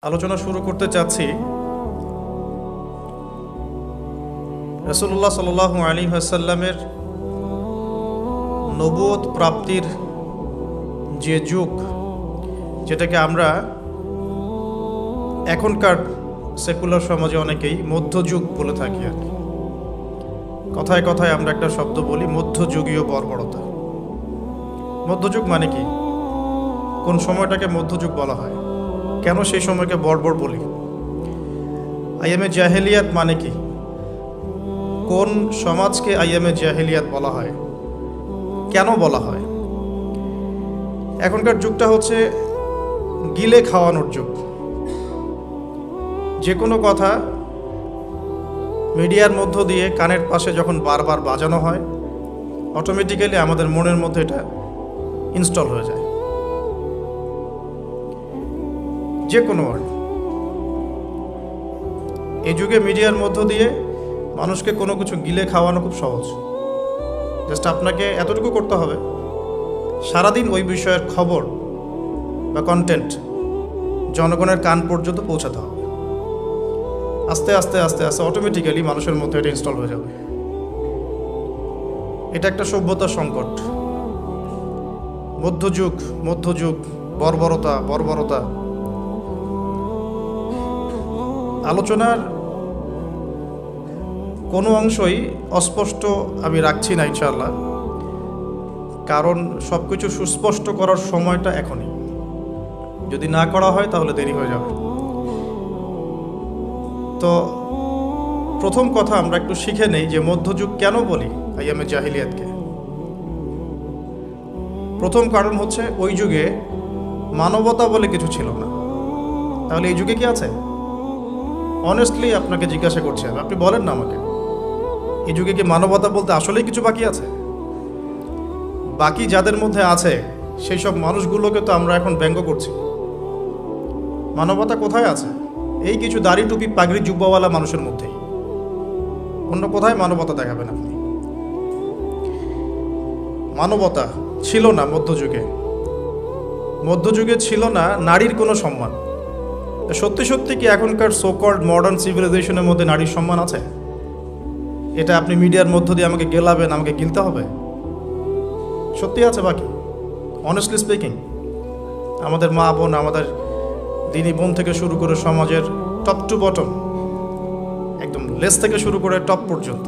আলোচনা শুরু করতে চাচ্ছি রাসূলুল্লাহ সাল্লাল্লাহু আলাইহি ওয়াসাল্লামের নবুয়ত প্রাপ্তির যে যুগ, যেটাকে আমরা এখনকার সেকুলার সমাজে অনেকেই মধ্যযুগ বলে থাকি আর কি। কথায় কথায় আমরা একটা শব্দ বলি, মধ্যযুগীয় বর্বরতা। মধ্যযুগ মানে কি? কোন সময়টাকে মধ্যযুগ বলা হয়? কেন সেই সময়কে বর্বর বলি? আইয়ামে জাহেলিয়াত মানে কি? কোন সমাজকে আইয়ামে জাহেলিয়াত বলা হয়? কেন বলা হয়? এখনকার যুগটা হচ্ছে গিলে খাওয়ানোর যুগ। যে কোনো কথা মিডিয়ার মধ্য দিয়ে কানের পাশে যখন বারবার বাজানো হয়, অটোমেটিক্যালি আমাদের মনের মধ্যে এটা ইনস্টল হয়ে যায়। যে কোনো ওয়ার্ড এই যুগে মিডিয়ার মধ্য দিয়ে মানুষকে কোনো কিছু গিলে খাওয়ানো খুব সহজ। জাস্ট আপনাকে এতটুকু করতে হবে, সারাদিন ওই বিষয়ের খবর বা কন্টেন্ট জনগণের কান পর্যন্ত পৌঁছাতে হবে। আস্তে আস্তে আস্তে আস্তে অটোমেটিক্যালি মানুষের মধ্যে এটা ইনস্টল হয়ে যাবে। এটা একটা সভ্যতার সংকট। মধ্যযুগ, বর্বরতা। আলোচনার কোনো অংশই অস্পষ্ট আমি রাখছি না ইনশাআল্লাহ, কারণ সব কিছু সুস্পষ্ট করার সময়টা এখনই। যদি না করা হয় তাহলে দেরি হয়ে যাবে। তো প্রথম কথা আমরা একটু শিখে নেই যে মধ্যযুগ কেন বলি আইয়ামে জাহিলিয়াতকে। প্রথম কারণ হচ্ছে ওই যুগে মানবতা বলে কিছু ছিল না। তাহলে এই যুগে কি আছে? অনেস্টলি আপনাকে জিজ্ঞাসা করছি, আপনি বলেন না আমাকে, এই যুগে কি মানবতা বলতে আসলেই কিছু বাকি আছে? বাকি যাদের মধ্যে আছে সেই সব মানুষগুলোকে তো আমরা এখন ব্যঙ্গ করছি। মানবতা কোথায় আছে? এই কিছু দাড়ি টুপি পাগড়ি জুব্বাওয়ালা মানুষের মধ্যেই। অন্য কোথায় মানবতা দেখাবেন আপনি? মানবতা ছিল না মধ্যযুগে ছিল না নারীর কোনো সম্মান। সত্যি কি এখনকার সোকল্ড মডার্ন সিভিলাইজেশনের মধ্যে নারীর সম্মান আছে? এটা আপনি মিডিয়ার মধ্য দিয়ে আমাকে গেলাবেন, আমাকে গিলতে হবে? সত্যি আছে বাকি? অনেস্টলি স্পিকিং, আমাদের মা বোন, আমাদের দিনী বোন থেকে শুরু করে সমাজের টপ টু বটম, একদম লেস থেকে শুরু করে টপ পর্যন্ত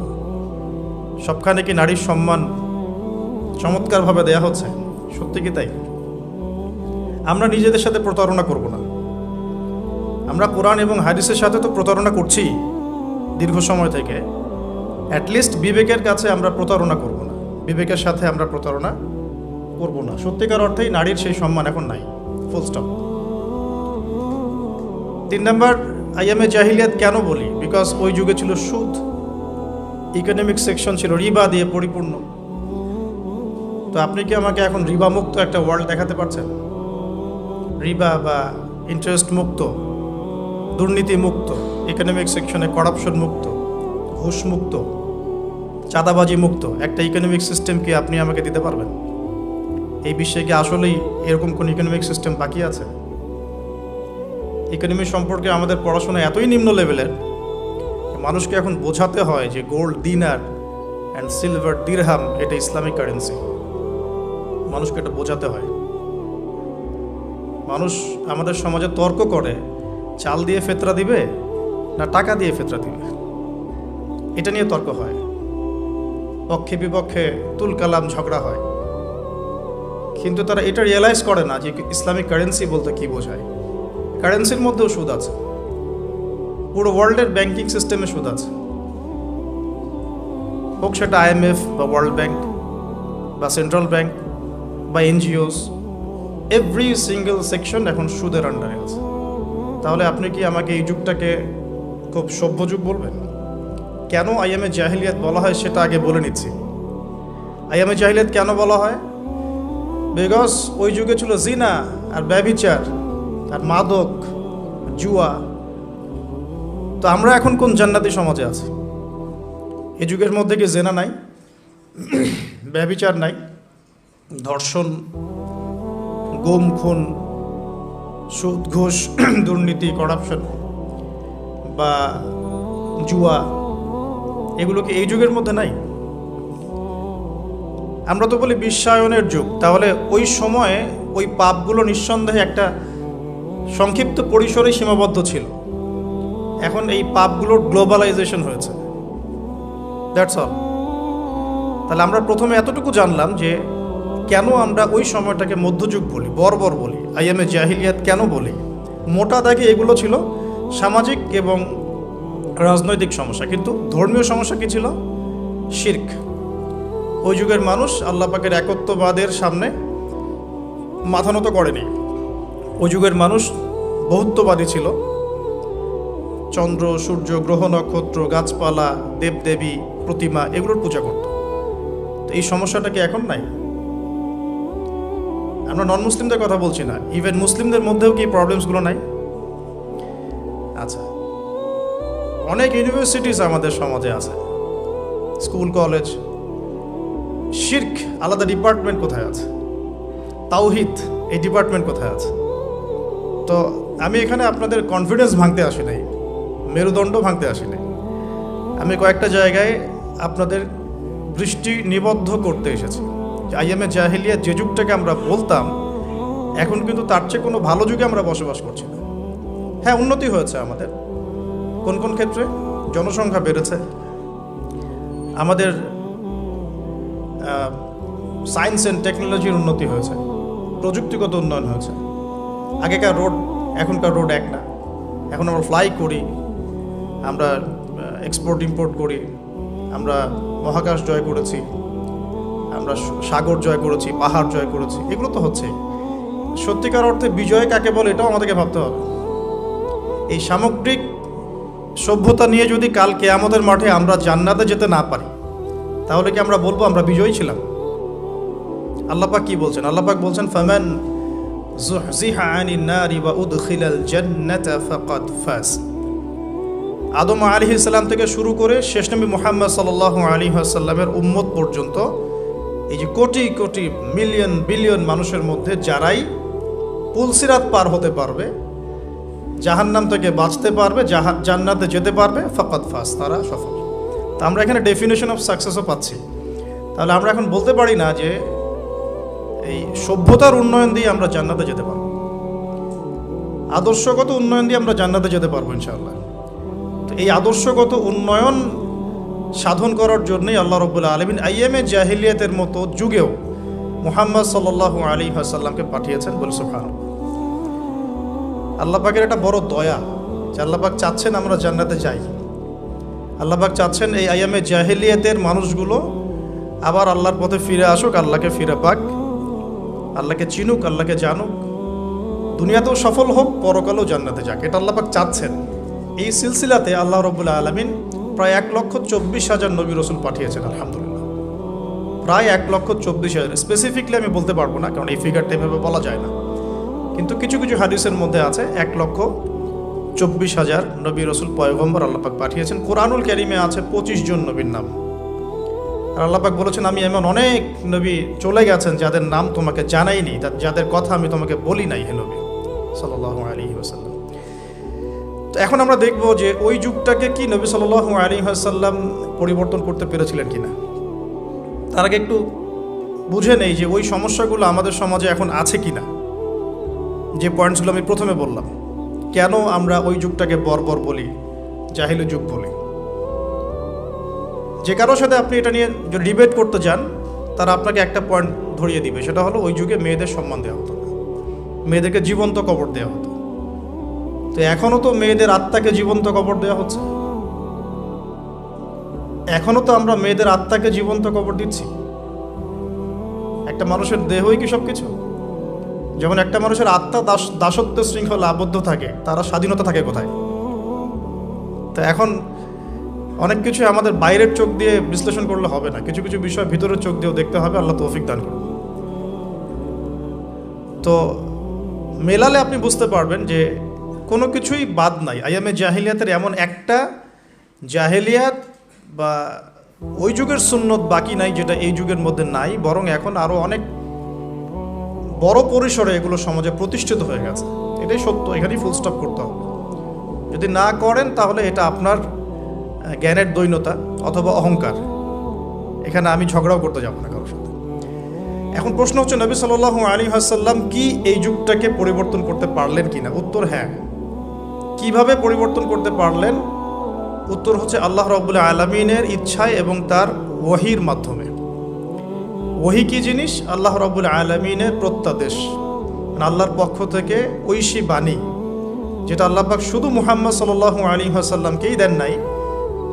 সবখানে কি নারীর সম্মান চমৎকারভাবে দেয়া হচ্ছে? সত্যি কি তাই? আমরা নিজেদের সাথে প্রতারণা করব না। আমরা কোরআন এবং হাদিসের সাথে তো প্রতারণা করছি দীর্ঘ সময় থেকে। অ্যাটলিস্ট বিবেকের কাছে আমরা প্রতারণা করব না, বিবেকের সাথে আমরা প্রতারণা করব না। সত্যিকার অর্থেই নারীর সেই সম্মান এখন নাই, ফুল স্টপ। 3 নাম্বার, আইয়ামে জাহিলিয়াত কেন বলি? বিকজ ওই যুগে ছিল সুদ, ইকোনমিক সেকশন ছিল রিবা দিয়ে পরিপূর্ণ। তো আপনি কি আমাকে এখন রিবা মুক্ত একটা ওয়ার্ল্ড দেখাতে পারছেন? রিবা বা ইন্টারেস্ট মুক্ত, দুর্নীতি মুক্ত, ইকোনমিক সেকশনে করাপশন মুক্ত, ঘুষ মুক্ত, চাঁদাবাজি মুক্ত একটা ইকোনমিক সিস্টেম কি আপনি আমাকে দিতে পারবেন? এই বিশ্বে কি আসলেই এরকম কোন ইকোনমিক সিস্টেম বাকি আছে? ইকোনমি সম্পর্কে আমাদের পড়াশোনা এতই নিম্ন লেভেলের, মানুষকে এখন বোঝাতে হয় যে গোল্ড দিনার অ্যান্ড সিলভার দিরহাম এটা ইসলামিক কারেন্সি। মানুষকে এটা বোঝাতে হয়। মানুষ আমাদের সমাজে তর্ক করে, চাল দিয়ে ফেতরা দিবে না টাকা দিয়ে ফেতরা দিবে, এটা নিয়ে তর্ক হয়। পক্ষে বিপক্ষে তুলকালাম ঝগড়া হয়। কিন্তু তারা এটা রিয়েলাইজ করে না যে ইসলামিক কারেন্সি বলতে কি বোঝায়। কারেন্সির মধ্যেও সুদ আছে, পুরো ওয়ার্ল্ডের ব্যাংকিং সিস্টেমে সুদ আছে, হোক সেটা IMF বা ওয়ার্ল্ড ব্যাংক বা সেন্ট্রাল ব্যাংক বা এনজিওস, এভরি সিঙ্গেল সেকশন এখন সুদের আন্ডারে আছে। তাহলে আপনি কি আমাকে এই যুগটাকে খুব সভ্য যুগ বলবেন? কেন আইয়ামে জাহিলিয়াত বলা হয় সেটা আগে বলে নিচ্ছি। আইয়ামে জাহিলিয়াত কেন বলা হয়? বিকজ ওই যুগে ছিল জিনা আর ব্যভিচার আর মাদক, জুয়া। তো আমরা এখন কোন জান্নাতি সমাজে আছি? এই যুগের মধ্যে কি জেনা নাই, ব্যভিচার নাই, ধর্ষণ, গুম খুন, সুদ ঘুষ দুর্নীতি করাপশন বা জুয়া, এগুলো কি এই যুগের মধ্যে নাই? আমরা তো বলি বিশ্বায়নের যুগ, তাহলে ওই সময়ে ওই পাপগুলো নিঃসন্দেহে একটা সংক্ষিপ্ত পরিসরে সীমাবদ্ধ ছিল। এখন এই পাপগুলোর গ্লোবালাইজেশন হয়েছে, দ্যাটস অল। তাহলে আমরা প্রথমে এতটুকু জানলাম যে কেন আমরা ওই সময়টাকে মধ্যযুগ বলি, বর্বর বলি, আইয়ামে জাহিলিয়াত কেন বলি। মোটা দাগে এগুলো ছিল সামাজিক এবং রাজনৈতিক সমস্যা, কিন্তু ধর্মীয় সমস্যা কি ছিল? শিরক। ওই যুগের মানুষ আল্লাহ পাকের একত্ববাদের সামনে মাথা নত করেনি। ওই যুগের মানুষ বহুত্ববাদী ছিল, চন্দ্র সূর্য গ্রহ নক্ষত্র গাছপালা দেবদেবী প্রতিমা এগুলোর পূজা করত। তো এই সমস্যাটা কি এখন নাই? আমরা নন মুসলিমদের কথা বলছি না, ইভেন মুসলিমদের মধ্যেও কি প্রবলেমসগুলো নাই? আচ্ছা, অনেক ইউনিভার্সিটিস আমাদের সমাজে আছে, স্কুল কলেজ, শিরক আলাদা ডিপার্টমেন্ট কোথায় আছে? তাওহীদ এই ডিপার্টমেন্ট কোথায় আছে? তো আমি এখানে আপনাদের কনফিডেন্স ভাঙতে আসি নাই, মেরুদণ্ড ভাঙতে আসি নাই। আমি কয়েকটা জায়গায় আপনাদের দৃষ্টি নিবদ্ধ করতে এসেছি যে আইয়ামে জাহিলিয়া যে যুগটাকে আমরা বলতাম, এখন কিন্তু তার চেয়ে কোনো ভালো যুগে আমরা বসবাস করছি না। হ্যাঁ, উন্নতি হয়েছে আমাদের কোন কোন ক্ষেত্রে, জনসংখ্যা বেড়েছে, আমাদের সায়েন্স অ্যান্ড টেকনোলজির উন্নতি হয়েছে, প্রযুক্তিগত উন্নয়ন হয়েছে। আগেকার রোড এখনকার রোড এক না, এখন আমরা ফ্লাই করি, আমরা এক্সপোর্ট ইম্পোর্ট করি, আমরা মহাকাশ জয় করেছি, আমরা সাগর জয় করেছি, পাহাড় জয় করেছি, এগুলো তো হচ্ছেই। সত্যিকার অর্থে বিজয় কাকে বলে এটাও আমাদেরকে ভাবতে হবে। এই সামগ্রিক সভ্যতা নিয়ে যদি কাল কিয়ামতের মাঠে আমরা জান্নাতে যেতে না পারি, তাহলে কি আমরা বলবো আমরা বিজয়ী ছিলাম? আল্লাহ পাক কি বলছেন? আল্লাহ পাক বলছেন ফামান যুহজিহা আনিন নারি ওয়া উদখিলাল জান্নাতা ফাকাদ ফাজ। আদম আলাইহিস সালাম থেকে শুরু করে শেষ নবী মুহাম্মদ সাল্লাল্লাহু আলাইহি ওয়াসাল্লামের উম্মত পর্যন্ত, এই যে কোটি কোটি মিলিয়ন বিলিয়ন মানুষের মধ্যে যারাই পুলসিরাত পার হতে পারবে, জাহান্নাম থেকে বাঁচতে পারবে, জান্নাতে যেতে পারবে, ফাকাদ ফাজ, তারা সফল। তা আমরা এখানে ডেফিনেশন অফ সাকসেসও পাচ্ছি। তাহলে আমরা এখন বলতে পারি না যে এই সভ্যতার উন্নয়ন দিয়ে আমরা জান্নাতে যেতে পারবো, আদর্শগত উন্নয়ন দিয়ে আমরা জান্নাতে যেতে পারবো ইনশাআল্লাহ। তো এই আদর্শগত উন্নয়ন সাধন করার জন্যই আল্লাহ রাব্বুল আলামিন আইয়ামে জাহিলিয়াতের মতো যুগেও মুহাম্মদ সাল্লাল্লাহু আলাইহি ওয়াসাল্লামকে পাঠিয়েছেন। বলে সুবহানাল্লাহ। আল্লাহ পাকের একটা বড় দয়া যে আল্লাহ পাক চাচ্ছেন আমরা জান্নাতে যাই। আল্লাহ পাক চাচ্ছেন এই আইয়ামে জাহিলিয়াতের মানুষগুলো আবার আল্লাহর পথে ফিরে আসুক, আল্লাহকে ফিরে পাক, আল্লাহকে চিনুক, আল্লাহকে জানুক, দুনিয়াতেও সফল হোক, পরকালেও জান্নাতে যাক। এটা আল্লাহ পাক চাচ্ছেন। এই সিলসিলাতে আল্লাহ রাব্বুল আলামিন প্রায় 1,24,000 নবী রাসূল পাঠিয়েছেন। আলহামদুলিল্লাহ, প্রায় 1,24,000। স্পেসিফিকলি আমি বলতে পারবো না, কারণ এই ফিগারটা এভাবে বলা যায় না, কিন্তু কিছু কিছু হাদিসের মধ্যে আছে 1,24,000 নবী রাসূল পয়গম্বর আল্লাহ পাক পাঠিয়েছেন। কোরআনুল কারীমে আছে 25 জন নবীর নাম। আর আল্লাহ পাক বলেছেন আমি এমন অনেক নবী চলে গেছেন যাদের নাম তোমাকে জানাইনি, যাদের কথা আমি তোমাকে বলি নাই, হে নবী সাল্লাল্লাহু আলাইহি ওয়াসাল্লাম। তো এখন আমরা দেখব যে ওই যুগটাকে কি নবী সাল্লাল্লাহু আলাইহি ওয়াসাল্লাম পরিবর্তন করতে পেরেছিলেন কিনা। তার আগে একটু বুঝে নেই যে ওই সমস্যাগুলো আমাদের সমাজে এখন আছে কিনা। যে পয়েন্টসগুলো আমি প্রথমে বললাম, কেন আমরা ওই যুগটাকে বর্বর বলি, জাহিলি যুগ বলি। যে কারোর সাথে আপনি এটা নিয়ে যদি ডিবেট করতে যান, তারা আপনাকে একটা পয়েন্ট ধরিয়ে দিবে, সেটা হলো ওই যুগে মেয়েদের সম্মান দেওয়া হতো না, মেয়েদেরকে জীবন্ত কবর দেওয়া হতো। তো এখনও তো মেয়েদের আত্মাকে জীবন্ত কবর দেওয়া হচ্ছে, এখনও তো আমরা মেয়েদের আত্মাকে জীবন্ত কবর দিচ্ছি। একটা মানুষের দেহই কি সব কিছু? যেমন একটা মানুষের আত্মা দাসত্ব শৃঙ্খলা আবদ্ধ থাকে, তারা স্বাধীনতা থাকে কোথায়? তো এখন অনেক কিছু আমাদের বাইরের চোখ দিয়ে বিশ্লেষণ করলে হবে না, কিছু কিছু বিষয় ভিতরের চোখ দিয়েও দেখতে হবে। আল্লাহ তৌফিক দান করুন। তো মেলালে আপনি বুঝতে পারবেন যে কোনো কিছুই বাদ নাই। আইয়ামে জাহিলিয়াতের এমন একটা জাহিলিয়াত বা ওই যুগের সুন্নত বাকি নাই যেটা এই যুগের মধ্যে নাই, বরং এখন আরও অনেক বড় পরিসরে এগুলো সমাজে প্রতিষ্ঠিত হয়ে গেছে। এটাই সত্য, এখানেই ফুল স্টপ করতে হবে। যদি না করেন তাহলে এটা আপনার জ্ঞানের দৈন্যতা অথবা অহংকার। এখানে আমি ঝগড়াও করতে যাব না কারোর সাথে। এখন প্রশ্ন হচ্ছে, নবী সাল্লাল্লাহু আলাইহি ওয়াসাল্লাম কি এই যুগটাকে পরিবর্তন করতে পারলেন কিনা? উত্তর হ্যাঁ। কিভাবে পরিবর্তন করতে পারলেন? উত্তর হচ্ছে আল্লাহ রাব্বুল আলামিনের ইচ্ছায় এবং তার ওহীর মাধ্যমে। ওহী কি জিনিস? আল্লাহ রাব্বুল আলামিনের প্রত্যাদেশ, মানে আল্লাহর পক্ষ থেকে ঐশী বাণী, যেটা আল্লাহ পাক শুধু মুহাম্মদ সাল্লাল্লাহু আলাইহি ওয়াসাল্লামকেই দেন নাই,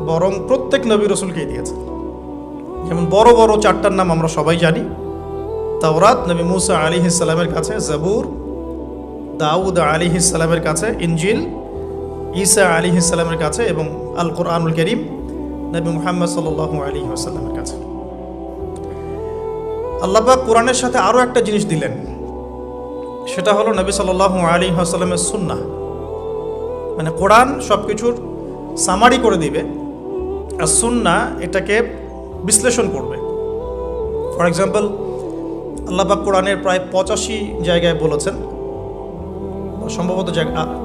বরং প্রত্যেক নবী রাসূলকেই দিয়েছেন। যেমন বড় বড় চারটার নাম আমরা সবাই জানি। তাওরাত নবী মুসা আলাইহিস সালামের কাছে, জাবুর দাউদ আলাইহিস সালামের কাছে, ইনজিল ঈসা আলাইহিস সালামের কাছে, এবং আল কোরআনুল কারীম নবী মুহাম্মদ সাল্লাল্লাহু আলাইহি ওয়াসাল্লামের কাছে। আল্লাহ পাক কোরআনের সাথে আরও একটা জিনিস দিলেন, সেটা হলো নবী সাল্লাল্লাহু আলাইহি ওয়াসাল্লামের সুন্নাহ। মানে কোরআন সব কিছুর সামারি করে দিবে, আর সুন্নাহ এটাকে বিশ্লেষণ করবে। ফর এক্সাম্পল, আল্লাহ পাক কোরআনের প্রায় 85 জায়গায় বলেছেন, সম্ভবত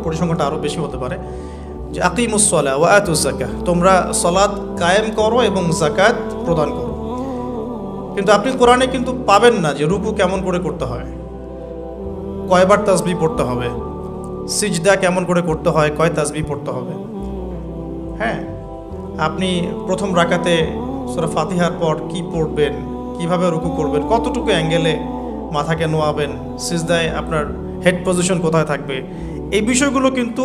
পরিসংখ্যানটা আরও বেশি হতে পারে, যে আকিমুস সালাহ ওয়া আতুজ যাকাহ, তোমরা সালাত কায়েম করো এবং যাকাত প্রদান করো। কিন্তু আপনি কোরআনে কিন্তু পাবেন না যে রুকু কেমন করে করতে হয়, কয়বার তাসবিহ পড়তে হবে, সিজদা কেমন করে করতে হয়, কয় তাসবিহ পড়তে হবে। হ্যাঁ, আপনি প্রথম রাকাতে সূরা ফাতিহার পর কি পড়বেন, কিভাবে রুকু করবেন, কতটুকু অ্যাঙ্গেলে মাথাকে নোয়াবেন, সিজদায় আপনার হেড পজিশন কোথায় থাকবে, এই বিষয়গুলো কিন্তু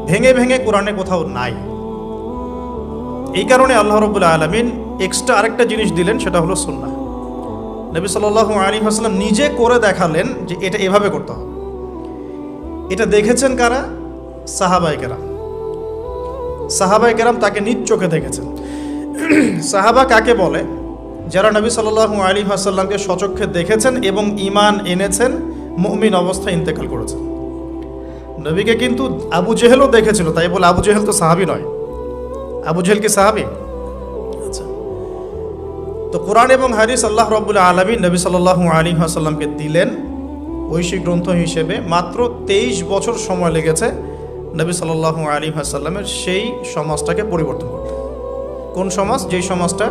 ভেঙে ভেঙে কোরআনে কোথাও নাই। এই কারণে আল্লাহ রাব্বুল আলামিন এক্সট্রা আরেকটা জিনিস দিলেন, সেটা হলো সুন্নাহ। নবী সাল্লাল্লাহু আলাইহি ওয়াসাল্লাম নিজে করে দেখালেন যে এটা এভাবে করতে হবে। এটা দেখেছেন কারা? সাহাবায়ে কেরাম। সাহাবায়ে কেরাম তাকে নিজ চোখে দেখেছেন। সাহাবা কাকে বলে? যারা নবী সাল্লাল্লাহু আলাইহি ওয়াসাল্লামকে সচক্ষে দেখেছেন এবং ঈমান এনেছেন, মুমিন অবস্থায় ইন্তেকাল করেছেন। নবীকে কিন্তু আবু জেহেলও দেখেছিল, তাই বলে আবু জেহেল তো সাহাবী নয়। আবু জেহেল কি সাহাবী? আচ্ছা, তো কোরআন এবং হাদিস আল্লাহ রাব্বুল আলামিন নবী সাল্লাল্লাহু আলাইহি ওয়াসাল্লামকে দিলেন ঐশী গ্রন্থ হিসেবে। মাত্র 23 বছর সময় লেগেছে নবী সাল্লাল্লাহু আলাইহি ওয়াসাল্লামের সেই সমাজটাকে পরিবর্তন করতে। কোন সমাজ? যেই সমাজটা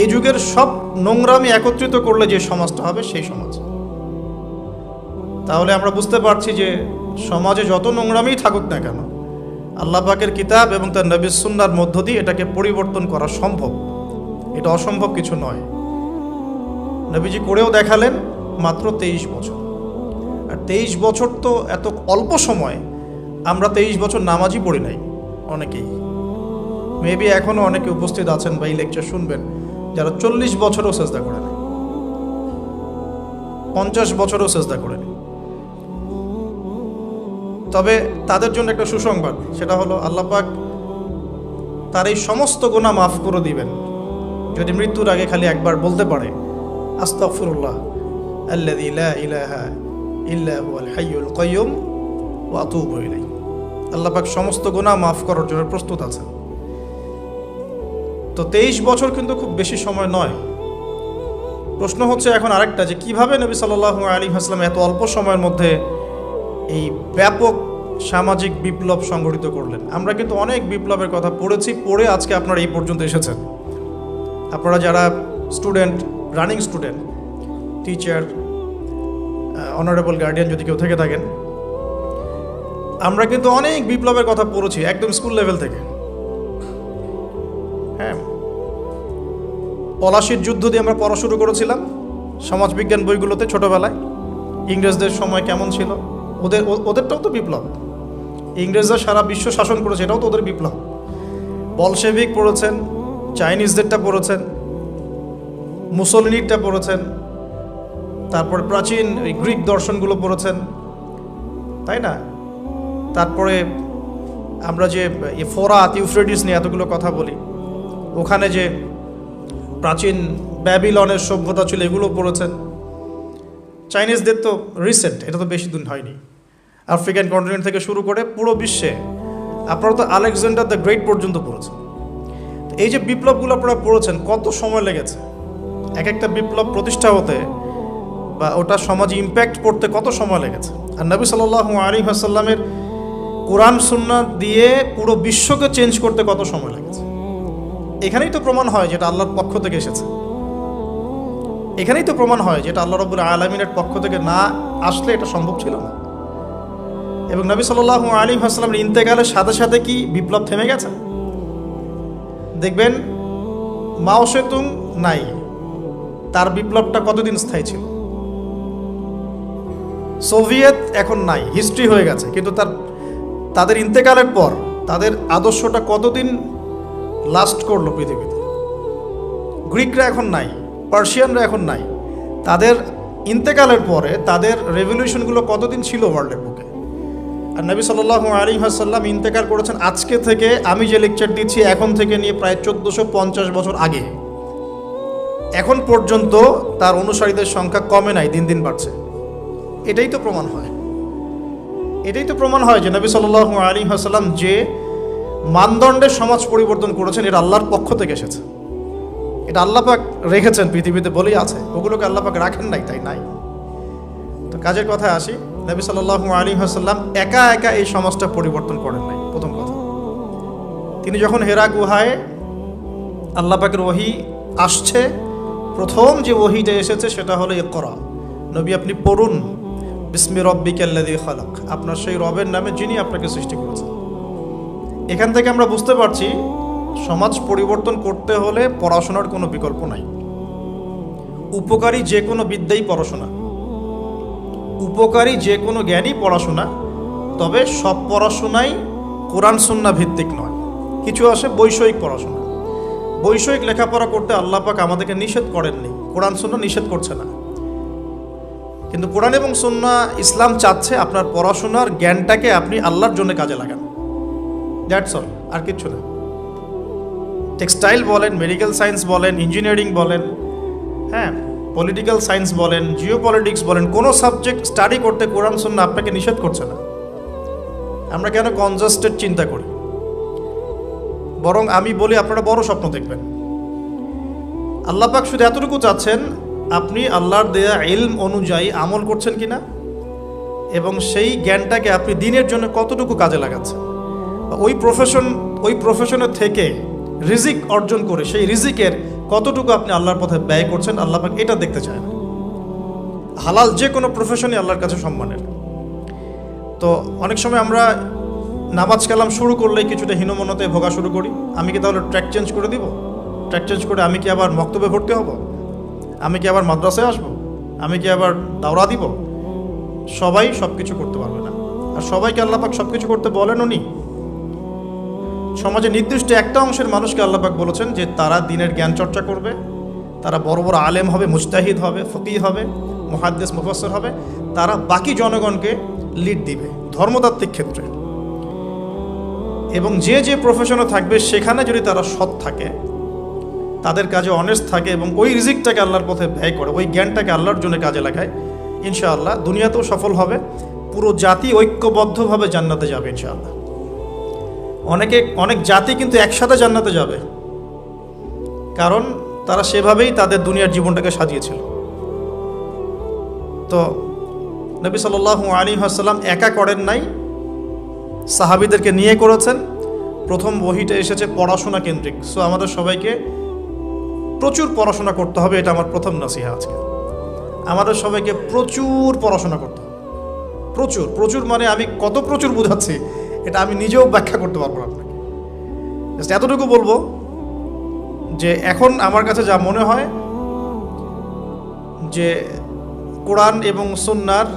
এই যুগের সব নোংরামি একত্রিত করলে যে সমাজটা হবে, সেই সমাজ। তাহলে আমরা বুঝতে পারছি যে সমাজে যত নোংরামি থাকুক না কেন, আল্লাহ পাকের কিতাব এবং তার নবীর সুন্নাহর মধ্য দিয়ে এটাকে পরিবর্তন করা সম্ভব। এটা অসম্ভব কিছু নয়। নবীজি করেও দেখালেন মাত্র 23 বছর। আর 23 বছর তো এত অল্প সময়। আমরা 23 বছর নামাজই পড়ি নাই অনেকেই। মেবি এখনও অনেকে উপস্থিত আছেন বা এই লেকচার শুনবেন যারা 40 বছরও সেজদা করে নাই, 50 বছরও সেজদা করে নাই। তবে তাদের জন্য একটা সুসংবাদ, সেটা হলো আল্লাহ পাক তার এই সমস্ত গুনাহ মাফ করে দিবেন যদি মৃত্যুর আগে খালি একবার বলতে পারে, আস্তাগফিরুল্লাহ আল্লাযী লা ইলাহা ইল্লা হুয়াল হাইয়ুল কাইয়্যুম ওয়া আতুবু ইলাইহি। আল্লাহ পাক সমস্ত গুনাহ মাফ করার জন্য প্রস্তুত আছেন। তো 23 বছর কিন্তু খুব বেশি সময় নয়। প্রশ্ন হচ্ছে এখন আরেকটা, যে কিভাবে নবী সাল্লাল্লাহু আলাইহি ওয়াসাল্লাম এত অল্প সময়ের মধ্যে এই ব্যাপক সামাজিক বিপ্লব সংগঠিত করলেন। আমরা কিন্তু অনেক বিপ্লবের কথা পড়েছি, পড়ে আজকে আপনারা এই পর্যন্ত এসেছেন। আপনারা যারা student, running student, teacher, honourable guardian যদি কেউ থেকে থাকেন, আমরা কিন্তু অনেক বিপ্লবের কথা পড়েছি একদম স্কুল লেভেল থেকে। হ্যাঁ, পলাশির যুদ্ধ দিয়ে আমরা পড়া শুরু করেছিলাম সমাজবিজ্ঞান বইগুলোতে ছোটবেলায়। ইংরেজদের সময় কেমন ছিল, ওদেরটাও তো বিপ্লব। ইংরেজরা সারা বিশ্ব শাসন করেছে, এটাও তো ওদের বিপ্লব। বলশেভিক পড়েছেন, চাইনিজদেরটা পড়েছেন, মুসলিনিরটা পড়েছেন, তারপরে প্রাচীন গ্রিক দর্শনগুলো পড়েছেন, তাই না? তারপরে আমরা যে ফোরাত, ইউফ্রেটিস নিয়ে এতগুলো কথা বলি, ওখানে যে প্রাচীন ব্যাবিলনের সভ্যতা ছিল, এগুলো পড়েছেন। চাইনিজদের তো রিসেন্ট, এটা তো বেশি দিন হয়নি। আফ্রিকান কন্টিনেন্ট থেকে শুরু করে পুরো বিশ্বে আপনারা তো আলেকজান্ডার দ্য গ্রেট পর্যন্ত পড়েছেন। এই যে বিপ্লবগুলো আপনারা পড়েছেন, কত সময় লেগেছে এক একটা বিপ্লব প্রতিষ্ঠা হতে। বা ওটা সমাজে ইম্প্যাক্ট করতে কত সময় লেগেছে। আর নবী সাল্লাল্লাহু আলাইহি ওয়াসাল্লামের কোরআন সুন্নাহ দিয়ে পুরো বিশ্বকে চেঞ্জ করতে কত সময় লেগেছে। এখানেই তো প্রমাণ হয় যেটা আল্লাহর পক্ষ থেকে এসেছে। এখানেই তো প্রমাণ হয় যেটা আল্লাহ রাব্বুল আলামিনের পক্ষ থেকে না আসলে এটা সম্ভব ছিল না। এবং নবী সাল্লাল্লাহু আলাইহি ওয়াসাল্লামের ইন্তেকালের সাথে সাথে কি বিপ্লব থেমে গেছে? দেখবেন মাও সেতুং নাই, তার বিপ্লবটা কতদিন স্থায়ী ছিল। সোভিয়েত এখন নাই, হিস্ট্রি হয়ে গেছে, কিন্তু তাদের ইন্তেকালের পর তাদের আদর্শটা কতদিন লাস্ট করলো পৃথিবীতে। গ্রিকরা এখন নাই, পার্সিয়ানরা এখন নাই, তাদের ইন্তেকালের পরে তাদের রেভলিউশনগুলো কতদিন ছিল ওয়ার্ল্ডের বুকে। আর নবী সাল্লাল্লাহু আলাইহি ওয়াসাল্লাম ইন্তেকাল করেছেন আজকে থেকে, আমি যে লেকচার দিচ্ছি এখন থেকে নিয়ে প্রায় 1450 বছর আগে। এখন পর্যন্ত তার অনুসারীদের সংখ্যা কমে নাই, দিন দিন বাড়ছে। এটাই তো প্রমাণ হয়, এটাই তো প্রমাণ হয় যে নবী সাল্লাল্লাহু আলাইহি ওয়াসাল্লাম যে মানদণ্ডের সমাজ পরিবর্তন করেছেন এটা আল্লাহর পক্ষ থেকে এসেছে। এটা আল্লাহ পাক রেখেছেন পৃথিবীতে বলেই আছে, ওগুলোকে আল্লাহ পাক রাখেন নাই, তাই নাই। তো কাজের কথায় আসি, নবী সাল্লাল্লাহু আলাইহি ওয়াসাল্লাম একা একা এই সমাজটা পরিবর্তন করেন নাই। প্রথম কথা, তিনি যখন হেরা গুহায় আল্লাহ পাকের ওহী আসছে, প্রথম যে ওহীটা এসেছে সেটা হলো ইকরা, নবী আপনি পড়ুন বিসমি রব্বিকাল্লাযী খালাক, আপনার সেই রবের নামে যিনি আপনাকে সৃষ্টি করেছেন। এখান থেকে আমরা বুঝতে পারছি সমাজ পরিবর্তন করতে হলে পড়াশোনার কোনো বিকল্প নাই। উপকারী যে কোনো বিদ্যাই পড়াশোনা, উপকারী যে কোনো জ্ঞানই পড়াশোনা, তবে সব পড়াশোনাই কোরআন সুন্নাহ ভিত্তিক নয়। কিছু আসে বৈষয়িক পড়াশোনা, বৈষয়িক লেখাপড়া করতে আল্লাহ পাক আমাদেরকে নিষেধ করেননি, কোরআন সুন্নাহ নিষেধ করছে না। কিন্তু কোরআন এবং সুন্নাহ ইসলাম চাচ্ছে আপনার পড়াশোনার জ্ঞানটাকে আপনি আল্লাহর জন্য কাজে লাগান, দ্যাটস অল, আর কিচ্ছু না। টেক্সটাইল বলেন, মেডিকেল সায়েন্স বলেন, ইঞ্জিনিয়ারিং বলেন, হ্যাঁ পলিটিক্যাল সায়েন্স বলেন, জিওপলিটিক্স বলেন, কোনো সাবজেক্ট স্টাডি করতে কোরআন সুন্নাহ আপনাকে নিষেধ করছে না। আমরা কেন কনজাস্টেড চিন্তা করি? বরং আমি বলি আপনারা বড় স্বপ্ন দেখবেন। আল্লাহ পাক শুধু এতটুকু চাচ্ছেন আপনি আল্লাহর দেয়া ইলম অনুযায়ী আমল করছেন কিনা, এবং সেই জ্ঞানটাকে আপনি দিনের জন্য কতটুকু কাজে লাগাচ্ছেন। ওই প্রফেশনের থেকে রিজিক অর্জন করে সেই রিজিকের কতটুকু আপনি আল্লাহর পথে ব্যয় করছেন, আল্লাহ পাক এটা দেখতে চায় না। হালাল যে কোনো প্রফেশনই আল্লাহর কাছে সম্মানের। তো অনেক সময় আমরা নামাজ কালাম শুরু করলেই কিছুটা হীনমন্যতায় ভোগা শুরু করি। আমি কি তাহলে ট্র্যাক চেঞ্জ করে দিব? ট্র্যাক চেঞ্জ করে আমি কি আবার মক্তবে ভর্তি হব? আমি কি আবার মাদ্রাসায় আসবো? আমি কি আবার দাওরা দিব? সবাই সব কিছু করতে পারবে না, আর সবাইকে আল্লাহ পাক সব কিছু করতে বলেনও নি। সমাজে নির্দিষ্ট একটা অংশের মানুষকে আল্লাহ পাক বলেছেন যে তারা দ্বীনের জ্ঞান চর্চা করবে, তারা বড় বড় আলেম হবে, মুজতাহিদ হবে, ফকিহ হবে, মুহাদ্দিস মুফাসসির হবে, তারা বাকি জনগণকে লিড দিবে ধর্মতাত্ত্বিক ক্ষেত্রে। এবং যে যে প্রফেশনে থাকবে সেখানে যদি তারা সৎ থাকে, তাদের কাজে অনেস্ট থাকে এবং ওই রিজিকটাকে আল্লাহর পথে ব্যয় করে, ওই জ্ঞানটাকে আল্লাহর জন্য কাজে লাগায়, ইনশাআল্লাহ দুনিয়াতেও সফল হবে, পুরো জাতি ঐক্যবদ্ধভাবে জান্নাতে যাবে ইনশাআল্লাহ। অনেক জাতি কিন্তু একসাথে জান্নাতে যাবে, কারণ তারা সেভাবেই তাদের দুনিয়ার জীবনটাকে সাজিয়েছিল। তো নবী সাল্লাল্লাহু আলাইহি ওয়াসাল্লাম একা করেন নাই, সাহাবীদেরকে নিয়ে করেছেন। প্রথম ওহীটা এসেছে পড়াশোনা কেন্দ্রিক। সো আমাদের সবাইকে প্রচুর পড়াশোনা করতে হবে, এটা আমার প্রথম নসিহা আজকে। আমাদের সবাইকে প্রচুর পড়াশোনা করতে হবে, প্রচুর প্রচুর, মানে আমি কত প্রচুর বোঝাচ্ছি এটা আমি নিজেও ব্যাখ্যা করতে পারবো না আপনাকে। জাস্ট এতটুকু বলবো যে এখন আমার কাছে যা মনে হয় যে কোরআন এবং সুন্নাহর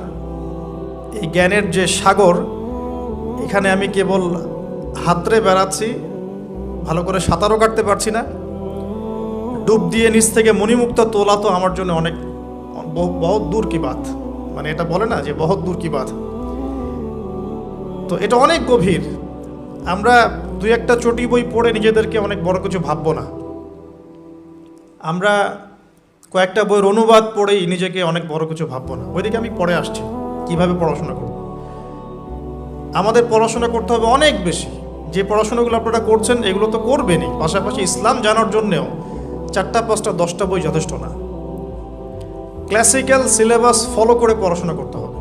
এই জ্ঞানের যে সাগর, এখানে আমি কেবল হাতড়ে বেড়াচ্ছি, ভালো করে সাঁতারও কাটতে পারছি না। ডুব দিয়ে নিচ থেকে মণিমুক্তা তোলা তো আমার জন্য অনেক বহুত দূর কি বাত, মানে এটা বলে না যে বহুত দূর কি বাত। তো এটা অনেক গভীর। আমরা দুই একটা চটি বই পড়ে নিজেদেরকে অনেক বড় কিছু ভাববো না। আমরা কয়েকটা বইয়ের অনুবাদ পড়েই নিজেকে অনেক বড় কিছু ভাববো না। ওইদিকে আমি পড়ে আসছি কিভাবে পড়াশোনা করব। আমাদের পড়াশোনা করতে হবে অনেক বেশি। যে পড়াশোনাগুলো আপনারা করছেন এগুলো তো করবেনই, পাশাপাশি ইসলাম জানার জন্যেও 4টা 5টা 10টা বই যথেষ্ট না। ক্লাসিক্যাল সিলেবাস ফলো করে পড়াশোনা করতে হবে।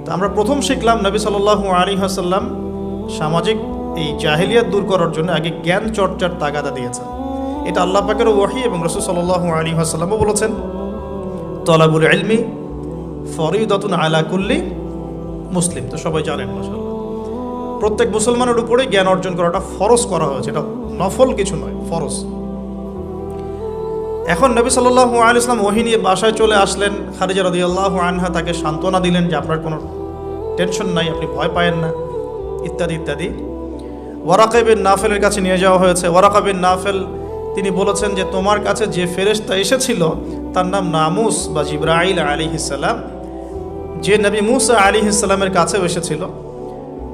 তো আমরা প্রথম শিখলাম নবী সাল্লাল্লাহু আলাইহি ওয়াসাল্লাম সামাজিক এই জাহেলিয়াত দূর করার জন্য আগে জ্ঞান চর্চার তাগাদা দিয়েছেন। এটা আল্লাহ পাকের ওহী এবং রাসূল সাল্লাল্লাহু আলাইহি ওয়াসাল্লামও বলেছেন, তলাবুল ইলমি ফরিদাতুন আলা কুল্লি মুসলিম। তো সবাই জানেন মাশাআল্লাহ, প্রত্যেক মুসলমানের উপরে জ্ঞান অর্জন করাটা ফরজ করা হয়েছে, এটা নফল কিছু নয়, ফরজ। এখন নবী সাল্লাল্লাহু আলাইহি ওয়াসাল্লাম ওহী নিয়ে বাসায় চলে আসলেন। খাদিজা রাদিয়াল্লাহু আনহা তাকে সান্ত্বনা দিলেন যে আপনার কোনো টেনশন নাই, আপনি ভয় পায়েন না, ইত্যাদি ইত্যাদি। ওয়ারাকা বিন নাফেলের কাছে নিয়ে যাওয়া হয়েছে। ওয়ারাকা বিন নাফেল তিনি বলেছেন যে তোমার কাছে যে ফেরেশতা এসেছিল তার নাম নামুস বা জিবরাইল আলাইহিস সালাম, যে নবী মুসা আলাইহিস সালামের কাছেও এসেছিল।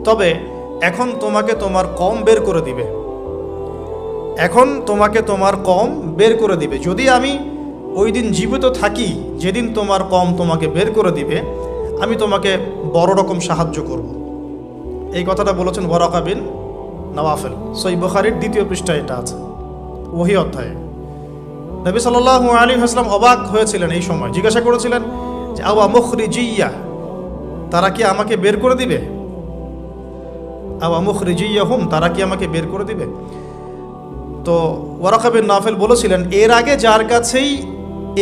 তবে এখন তোমাকে তোমার কওম বের করে দিবে, এখন তোমাকে তোমার কওম বের করে দিবে। যদি আমি ওই দিন জীবিত থাকি যেদিন তোমার কওম তোমাকে বের করে দিবে, আমি তোমাকে বড় রকম সাহায্য করব। এই কথাটা বলেছেন ওয়ারাকা বিন নওয়াফেল। সহিহ বুখারীর 2য় পৃষ্ঠায় এটা আছে, ওহী অধ্যায়ে। নবী সাল্লাল্লাহু আলাইহি ওয়াসাল্লাম অবাক হয়েছিলেন এই সময়, জিজ্ঞাসা করেছিলেন যে আওয়া মুখরিজিয়া, তারা কি আমাকে বের করে দিবে? আওয়া মুখরিজিয়াহুম, তারা কি আমাকে বের করে দিবে? তো ওয়ারাকা বিন নাফেল বলেছিলেন এর আগে যার কাছেই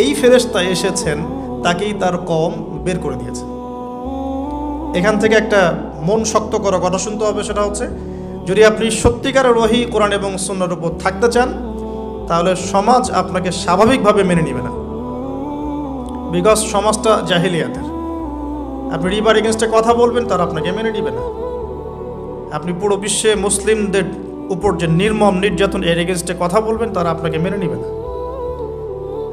এই ফেরেশতা এসেছেন তাকেই তার কওম বের করে দিয়েছে। এখান থেকে একটা মন শক্ত করা কথা শুনতে হবে, সেটা হচ্ছে যদি আপনি সত্যিকারের ওহী কোরআন এবং সুন্নাহর উপর থাকতে চান তাহলে সমাজ আপনাকে স্বাভাবিকভাবে মেনে নেবে না, বিকজ সমাজটা জাহিলিয়াতের। আপনি রিবার এগেনস্টে কথা বলবেন, তারা আপনাকে মেনে নেবে না। আপনি পুরো বিশ্বে মুসলিমদের উপর যে নির্মম নির্যাতন, এর এগেনস্টে কথা বলবেন, তারা আপনাকে মেনে নেবে না।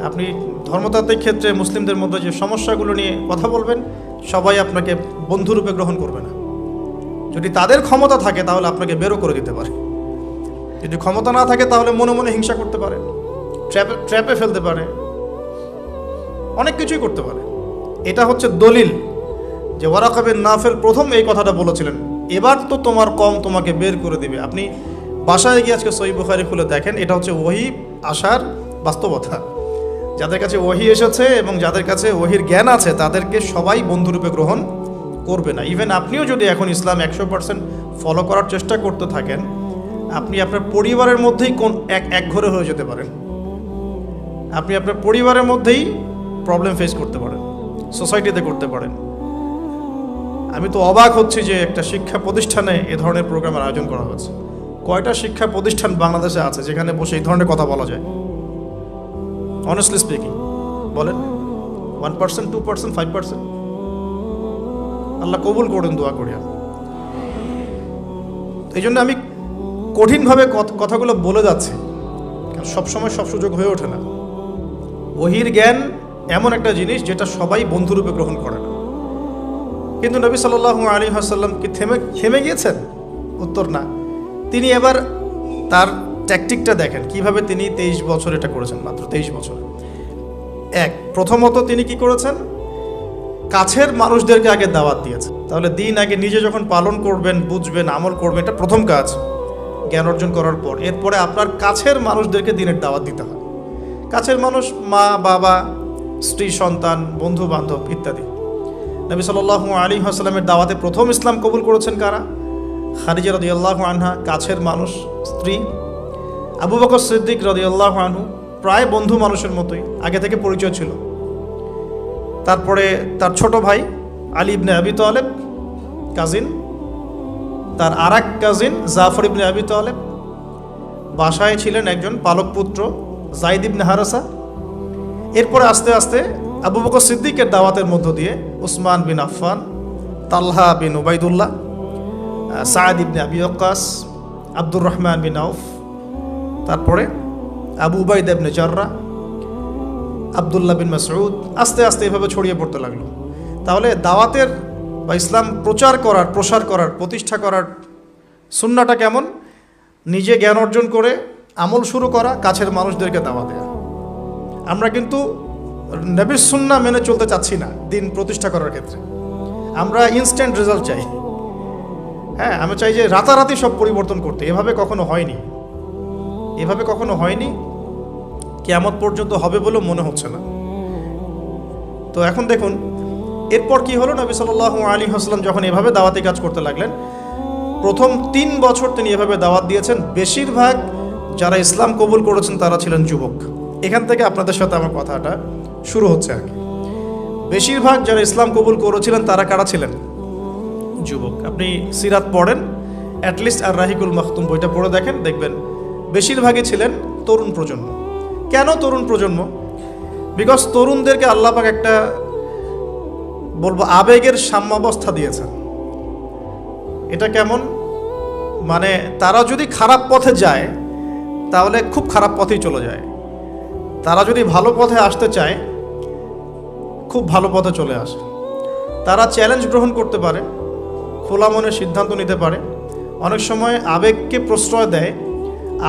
আপনি ধর্মতাত্ত্বিক ক্ষেত্রে মুসলিমদের মধ্যে যে সমস্যাগুলো নিয়ে কথা বলবেন, সবাই আপনাকে বন্ধুরূপে গ্রহণ করবে না। যদি তাদের ক্ষমতা থাকে তাহলে আপনাকে বেরো করে দিতে পারে, যদি ক্ষমতা না থাকে তাহলে মনে মনে হিংসা করতে পারে, ট্র্যাপে ফেলতে পারে, অনেক কিছুই করতে পারে। এটা হচ্ছে দলিল যে ওয়ারাকা বিন নাফেল প্রথম এই কথাটা বলেছিলেন, এবার তো তোমার কওম তোমাকে বের করে দিবে। আপনি বাসায় গিয়ে আজকে সহিহ বুখারী খুলে দেখেন, এটা হচ্ছে ওহী আসার বাস্তবতা। যাদের কাছে ওহী এসেছে এবং যাদের কাছে ওহীর জ্ঞান আছে তাদেরকে সবাই বন্ধুরূপে গ্রহণ করবে না। ইভেন আপনিও যদি এখন ইসলাম 100% ফলো করার চেষ্টা করতে থাকেন, আপনি আপনার পরিবারের মধ্যেই এক ঘরে হয়ে যেতে পারেন। আপনি আপনার পরিবারের মধ্যেই প্রবলেম ফেস করতে পারেন, সোসাইটিতে করতে পারেন। আমি তো অবাক হচ্ছি যে একটা শিক্ষা প্রতিষ্ঠানে এ ধরনের প্রোগ্রামের আয়োজন করা হয়েছে। কয়টা শিক্ষা প্রতিষ্ঠান বাংলাদেশে আছে যেখানে বসে এই ধরনের কথা বলা যায়? অনেস্টলি স্পিকিং বলেন, 1%, 2%, 5%? আল্লাহ কবুল করুন, দোয়া করি। এই জন্য আমি কঠিনভাবে কথাগুলো বলে যাচ্ছি, কারণ সবসময় সব সুযোগ হয়ে ওঠে না। ওহীর জ্ঞান এমন একটা জিনিস যেটা সবাই বন্ধুরূপে গ্রহণ করে না। কিন্তু নবী সাল্লাল্লাহু আলাইহি ওয়াসাল্লাম কি থেমে গিয়েছেন? উত্তর না। তিনি এবার তার ট্যাকটিকটা দেখেন কিভাবে তিনি 23 বছর এটা করেছেন, মাত্র 23 বছর। প্রথমত তিনি কি করেছেন? কাছের মানুষদেরকে আগে দাওয়াত দিয়েছেন। তাহলে দিন আগে নিজে যখন পালন করবেন, বুঝবেন, আমল করবেন, এটা প্রথম কাজ জ্ঞান অর্জন করার পর। এরপরে আপনার কাছের মানুষদেরকে দিনের দাওয়াত দিতে হয়। কাছের মানুষ মা, বাবা, স্ত্রী, সন্তান, বন্ধু বান্ধব ইত্যাদি। নবী সাল্লাল্লাহু আলাইহি ওয়াসাল্লামের দাওয়াতে প্রথম ইসলাম কবুল করেছেন কারা? খাদিজা রাদিয়াল্লাহু আনহা, কাছের মানুষ, স্ত্রী। আবু বকর সিদ্দিক রাদিয়াল্লাহু আনহু, প্রায় বন্ধু মানুষের মতোই, আগে থেকে পরিচয় ছিল। তারপরে তার ছোট ভাই আলী ইবনে আবি তালেব, কাজিন। তার আরেক কাজিন জাফর ইবনে আবি তালেব। বাসায় ছিলেন একজন পালক পুত্র যায়েদ ইবনে হারেসা। এরপরে আস্তে আস্তে আবু বকর সিদ্দিকের দাওয়াতের মধ্য দিয়ে উসমান বিন আফফান, তালহা বিন উবাইদুল্লাহ, সাঈদ ইবনে আবি ওয়াক্কাস, আব্দুর রহমান বিন আউফ, তারপরে আবু উবাইদা ইবনে জাররাহ, আব্দুল্লাহ বিন মাসউদ, আস্তে আস্তে এভাবে ছড়িয়ে পড়তে লাগলো। তাহলে দাওয়াতের বা ইসলাম প্রচার করার, প্রসার করার, প্রতিষ্ঠা করার সুন্নাহটা কেমন? নিজে জ্ঞান অর্জন করে আমল শুরু করা, কাছের মানুষদেরকে দাওয়াত দেওয়া। আমরা কিন্তু নবীর সুন্নাহ মেনে চলতে চাচ্ছি না দিন প্রতিষ্ঠা করার ক্ষেত্রে। আমরা ইনস্ট্যান্ট রেজাল্ট চাই। হ্যাঁ, আমি চাই যে রাতারাতি সব পরিবর্তন করতে। এভাবে কখনো হয়নি, এভাবে কখনো হয়নি, কিয়ামত পর্যন্ত হবে বলে মনে হচ্ছে না। তো এখন দেখুন এরপর কি হলো, নবী সাল্লাল্লাহু আলাইহি ওয়াসাল্লাম যখন এভাবে দাওয়াতি কাজ করতে লাগলেন, প্রথম 3 বছর তিনি এভাবে দাওয়াত দিয়েছেন। বেশিরভাগ যারা ইসলাম কবুল করেছেন তারা ছিলেন যুবক। এখান থেকে আপনাদের সাথে আমার কথাটা শুরু হচ্ছে আর কি। বেশিরভাগ যারা ইসলাম কবুল করেছিলেন তারা কারা ছিলেন? যুবক। আপনি সিরাত পড়েন, অ্যাটলিস্ট আর রাহিকুল মাখতুম বইটা পড়ে দেখেন, দেখবেন বেশিরভাগই ছিলেন তরুণ প্রজন্ম। কেন তরুণ প্রজন্ম? বিকজ তরুণদেরকে আল্লাহ পাক একটা বলবো আবেগের সাম্যাবস্থা দিয়েছেন। এটা কেমন? মানে তারা যদি খারাপ পথে যায় তাহলে খুব খারাপ পথেই চলে যায়, তারা যদি ভালো পথে আসতে চায় খুব ভালো পথে চলে আসে। তারা চ্যালেঞ্জ গ্রহণ করতে পারে, খোলা মনে সিদ্ধান্ত নিতে পারে, অনেক সময় আবেগকে প্রশ্রয় দেয়,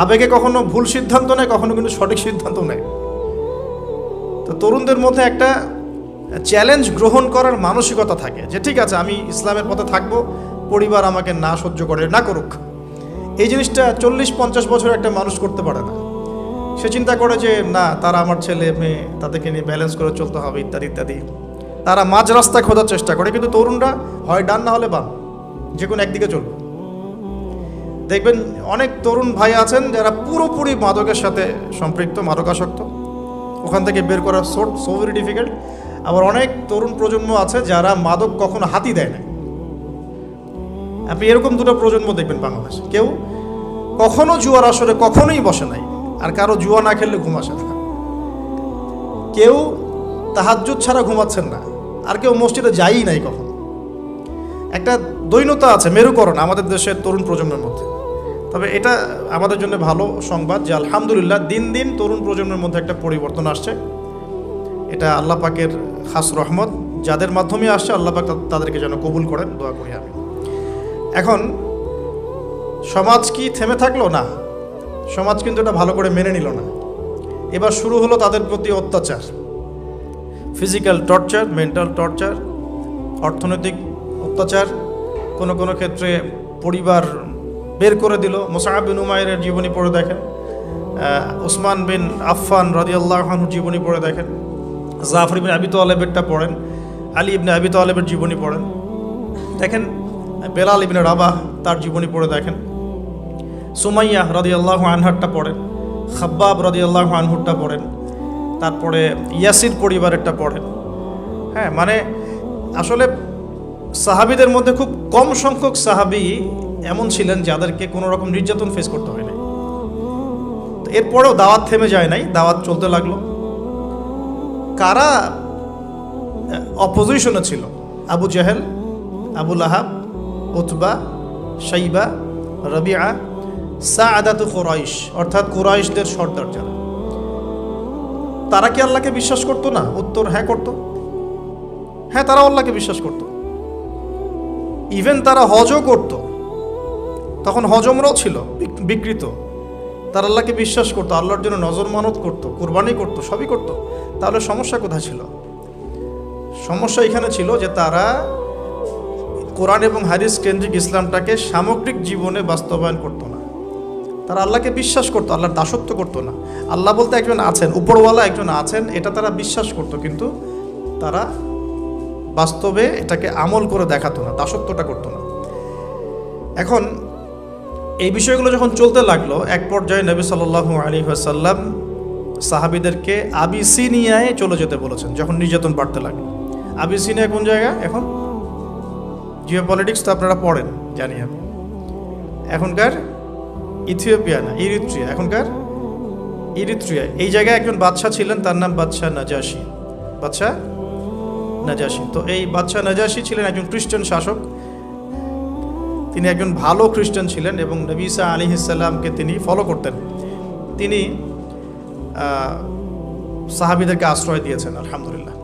আবেগে কখনো ভুল সিদ্ধান্ত নেয়, কখনো কিন্তু সঠিক সিদ্ধান্ত নেয়। তো তরুণদের মধ্যে একটা চ্যালেঞ্জ গ্রহণ করার মানসিকতা থাকে যে ঠিক আছে আমি ইসলামের পথে থাকবো, পরিবার আমাকে না সহ্য করে না করুক। এই জিনিসটা 40-50 বছর একটা মানুষ করতে পারে না। সে চিন্তা করে যে না, তারা আমার ছেলে মেয়ে, তাদেরকে নিয়ে ব্যালেন্স করে চলতে হবে ইত্যাদি ইত্যাদি। তারা মাঝ রাস্তা খোঁজার চেষ্টা করে, কিন্তু তরুণরা হয় ডান না হলে বাম, যে কোনো একদিকে চলবে। দেখবেন অনেক তরুণ ভাই আছেন যারা পুরোপুরি মাদকের সাথে সম্পৃক্ত, মাদকাসক্ত, ওখান থেকে বের করা সো ভেরি ডিফিকাল্ট। আবার অনেক তরুণ প্রজন্ম আছে যারা মাদক কখনো হাতই দেয় না। আপনি এরকম দুটো প্রজন্ম দেখবেন বাংলাদেশে। কেউ কখনো জুয়ার আসরে কখনোই বসে নাই, আর কারো জুয়া না খেললে ঘুম আসে না। কেউ তাহাজ্জুদ ছাড়া ঘুমাচ্ছেন না, আর কেউ মসজিদে যায়ই নাই কখনো। একটা দৈন্যতা আছে, মেরুকরণ আমাদের দেশের তরুণ প্রজন্মের মধ্যে। তবে এটা আমাদের জন্য ভালো সংবাদ যে আলহামদুলিল্লাহ দিন দিন তরুণ প্রজন্মের মধ্যে একটা পরিবর্তন আসছে। এটা আল্লাহ পাকের খাস রহমত, যাদের মাধ্যমে আসছে আল্লাহ পাক তাদেরকে যেন কবুল করেন, দোয়া করি আমি। এখন সমাজ কি থেমে থাকলো? না, সমাজ কিন্তু এটা ভালো করে মেনে নিল না। এবার শুরু হলো তাদের প্রতি অত্যাচার, ফিজিক্যাল টর্চার, মেন্টাল টর্চার, অর্থনৈতিক অত্যাচার, কোনো কোনো ক্ষেত্রে পরিবার বের করে দিল। মুসআব বিন উমাইরের জীবনী পড়ে দেখেন, উসমান বিন আফফান রাদিয়াল্লাহু আনহুর জীবনী পড়ে দেখেন, জাফর ইবনে আবি তালেবেরটা পড়েন, আলী ইবনে আবি তালেবের জীবনী পড়েন, দেখেন বেলাল ইবনে রাবাহ তার জীবনী পড়ে দেখেন, সুমাইয়া রাদিয়াল্লাহু আনহারটা পড়েন, খাব্বাব রাদিয়াল্লাহু আনহুরটা পড়েন, তারপরে ইয়াসির পরিবারেরটা পড়েন। হ্যাঁ, মানে আসলে সাহাবীদের মধ্যে খুব কম সংখ্যক সাহাবী এমন ছিলেন যাদেরকে কোনো রকম নির্যাতন ফেস করতে হয় নাই। তো এরপরেও দাওয়াত থেমে যায় নাই, দাওয়াত চলতে লাগলো। কারা অপোজিশনে ছিল? আবু জাহেল, আবু লাহাব, উতবা, শাইবা, রবিআ, সাআদাতু কুরাইশ, অর্থাৎ কুরাইশদের সর্দার যারা। তারা কি আল্লাহকে বিশ্বাস করতো না? উত্তর হ্যাঁ করতো। হ্যাঁ, তারা আল্লাহকে বিশ্বাস করতো। ইভেন তারা হজও করত। তখন হজমরাও ছিল বিকৃত। তারা আল্লাহকে বিশ্বাস করতো, আল্লাহর জন্য নজর মানত করতো, কুরবানি করতো, সবই করতো। তাহলে সমস্যা কোথায় ছিল? সমস্যা এখানে ছিল যে তারা কোরআন এবং হাদিস কেন্দ্রিক ইসলামটাকে সামগ্রিক জীবনে বাস্তবায়ন করতো না। তারা আল্লাহকে বিশ্বাস করতো, আল্লাহর দাসত্ব করতো না। আল্লাহ বলতে একজন আছেন, উপরওয়ালা একজন আছেন, এটা তারা বিশ্বাস করতো, কিন্তু তারা বাস্তবে এটাকে আমল করে দেখাতো না, দাসত্বটা করতো না। এখন এই বিষয়গুলো যখন চলতে লাগলো, এক পর্যায়ে নবী সাল্লাল্লাহু আলাইহি ওয়াসাল্লাম সাহাবীদেরকে আবিসিনিয়ায় চলে যেতে বলেছেন যখন নির্যাতন বাড়তে লাগলো। আবিসিনিয়া কোন জায়গা? এখন জিওপলিটিক্স তো আপনারা পড়েন, জানি আমি। এখনকার ইথিওপিয়া না, ইরিত্রিয়া, এখনকার ইরিত্রিয়া। এই জায়গায় একজন বাদশা ছিলেন, তার নাম বাদশা নাজাশী। বাদশা নাজাশী। তো এই বাদশা নাজাশী ছিলেন একজন খ্রিস্টান শাসক। তিনি একজন ভালো খ্রিস্টান ছিলেন এবং নবী ঈসা আলাইহিস সালামকে তিনি ফলো করতেন। তিনি সাহাবীদেরকে আশ্রয় দিয়েছেন, আলহামদুলিল্লাহ।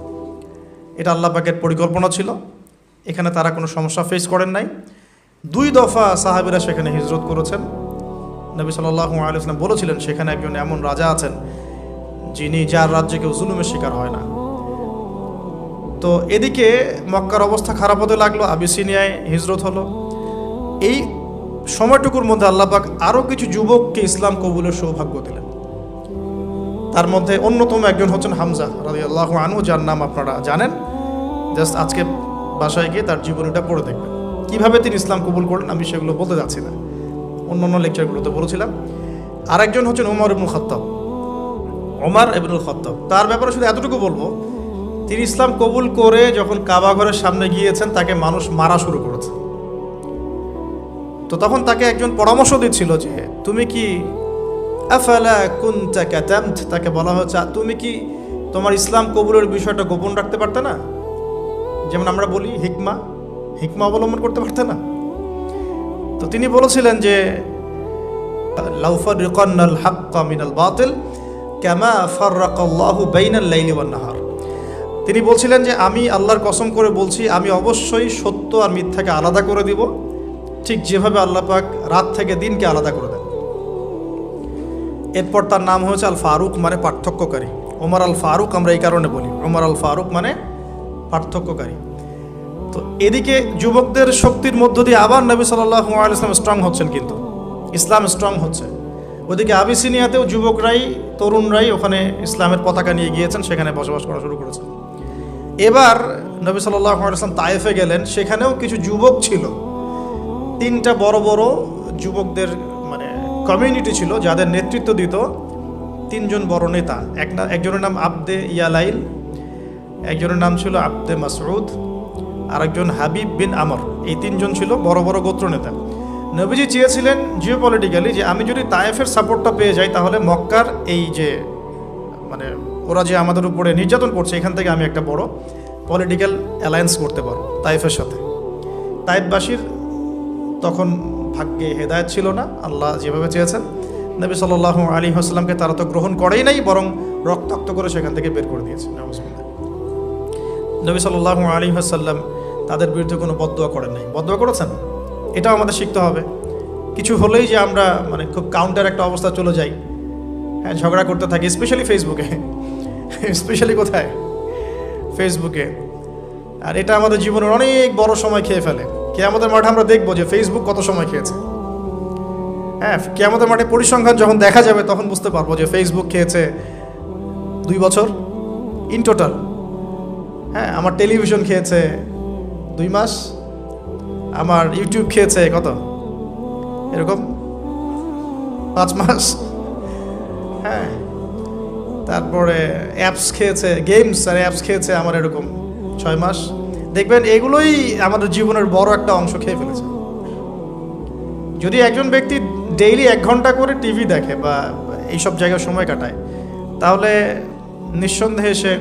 এটা আল্লাহ পাকের পরিকল্পনা ছিল। এখানে তারা কোনো সমস্যা ফেস করেন নাই। 2 দফা সাহাবীরা সেখানে হিজরত করেছেন। নবী সাল্লাল্লাহু আলাইহি ওয়াসাল্লাম বলেছিলেন সেখানে একজন এমন রাজা আছেন যিনি, যার রাজ্যে কেউ জুলুমের শিকার হয় না। তো এদিকে মক্কার অবস্থা খারাপ হতে লাগলো, আবিসিনিয়ায় হিজরত হলো। এই সময়টুকুর মধ্যে আল্লাহ পাক আরও কিছু যুবককে ইসলাম কবুলের সৌভাগ্য দিলেন। তার মধ্যে অন্যতম একজন হচ্ছেন হামজা রাদিয়াল্লাহু আনহু, যার নাম আপনারা জানেন। জাস্ট আজকে বাসায় গিয়ে তার জীবনীটা পড়ে দেখবেন কীভাবে তিনি ইসলাম কবুল করলেন। আমি সেগুলো বলতে যাচ্ছি না, অন্য লেকচারগুলোতে বলেছিলাম। আরেকজন হচ্ছেন ওমর ইবনুল খাত্তাব, ওমর ইবনুল খাত্তাব। তার ব্যাপারে শুধু এতটুকু বলবো, তিনি ইসলাম কবুল করে যখন কাবা ঘরের সামনে গিয়েছেন তাকে মানুষ মারা শুরু করেছে। তো তখন তাকে একজন পরামর্শ দিচ্ছিল যে তুমি কি আফালা কুনতা কাতামত, তাকে বলা হচ্ছে তুমি কি তোমার ইসলাম কবুলের বিষয়টা গোপন রাখতে পারতে না? যেমন আমরা বলি হিকমা অবলম্বন করতে পারতে না? তো তিনি বলেছিলেন যে লাউ ফাররাকানাল হাক্কা মিনাল বাতিল কামা ফাররাকাল্লাহু বাইনাল লাইলি ওয়ান নাহার। তিনি বলছিলেন যে আমি আল্লাহর কসম করে বলছি, আমি অবশ্যই সত্য আর মিথ্যাকে আলাদা করে দিব, ঠিক যেভাবে আল্লাহ পাক রাত থেকে দিনকে আলাদা করে দেন। এরপর তার নাম হয়েছে আল ফারুক, মানে পার্থক্যকারী। ওমর আল ফারুক আমরা এই কারণে বলি, ওমর আল ফারুক মানে পার্থক্যকারী। তো এদিকে যুবকদের শক্তির মধ্য দিয়ে আবার নবী সাল্লাল্লাহু আলাইহি ওয়াসাল্লাম স্ট্রং হচ্ছেন, কিন্তু ইসলাম স্ট্রং হচ্ছে। ওদিকে আবিসিনিয়াতেও যুবকরাই, তরুণরাই ওখানে ইসলামের পতাকা নিয়ে গিয়েছেন, সেখানে বসবাস করা শুরু করেছেন। এবার নবী সাল্লাল্লাহু আলাইহি ওয়াসাল্লাম তায়েফে গেলেন, সেখানেও কিছু যুবক ছিল। 3টা বড় বড় যুবকদের মানে কমিউনিটি ছিল, যাদের নেতৃত্ব দিত 3 জন বড় নেতা। একজনের নাম আবদে ইয়ালাইল, একজনের নাম ছিল আবদে মাসউদ, আরেকজন হাবিব বিন আমর। এই 3 জন ছিল বড় বড় গোত্র নেতা। নবীজি চেয়েছিলেন জিওপলিটিক্যালি যে আমি যদি তায়েফের সাপোর্টটা পেয়ে যাই, তাহলে মক্কার এই যে মানে ওরা যে আমাদের উপরে নির্যাতন করছে, এখান থেকে আমি একটা বড় পলিটিক্যাল অ্যালায়েন্স করতে পারবো তায়েফের সাথে। তায়েফবাসীর তখন ভাগ্যে হেদায়েত ছিল না, আল্লাহ যেভাবে চেয়েছেন। নবী সাল্লাল্লাহু আলাইহি ওয়াসাল্লামকে তারা তো গ্রহণ করেই নাই, বরং রক্তাক্ত করে সেখান থেকে বের করে দিয়েছে। নবী সাল্লাল্লাহু আলাইহি ওয়াসাল্লাম তাদের বিরুদ্ধে কোনো বদদোয়া করেন নাই। বদদোয়া করেছেন? এটাও আমাদের শিখতে হবে। কিছু হলেই যে আমরা মানে খুব কাউন্টার একটা অবস্থা চলে যাই, হ্যাঁ, ঝগড়া করতে থাকি, স্পেশালি ফেসবুকে। স্পেশালি কোথায়? ফেসবুকে। আর এটা আমাদের জীবনের অনেক বড় সময় খেয়ে ফেলে। কিয়ামতের মাঠে আমরা দেখবো যে ফেসবুক কত সময় খেয়েছে। হ্যাঁ, কিয়ামতের মাঠে পরিসংখ্যান যখন দেখা যাবে তখন বুঝতে পারবো যে ফেসবুক খেয়েছে 2 বছর ইন টোটাল। হ্যাঁ, আমার টেলিভিশন খেয়েছে 2 মাস, আমার ইউটিউব খেয়েছে কত, এরকম 5 মাস। হ্যাঁ, তারপরে অ্যাপস খেয়েছে, গেমস আর অ্যাপস খেয়েছে আমার এরকম 6 মাস। দেখবেন এগুলোই আমাদের জীবনের বড় একটা অংশ খেয়ে ফেলেছে। যদি একজন ব্যক্তি ডেইলি 1 ঘন্টা করে টিভি দেখে বা এইসব জায়গায় সময় কাটায়, তাহলে নিঃসন্দেহে সে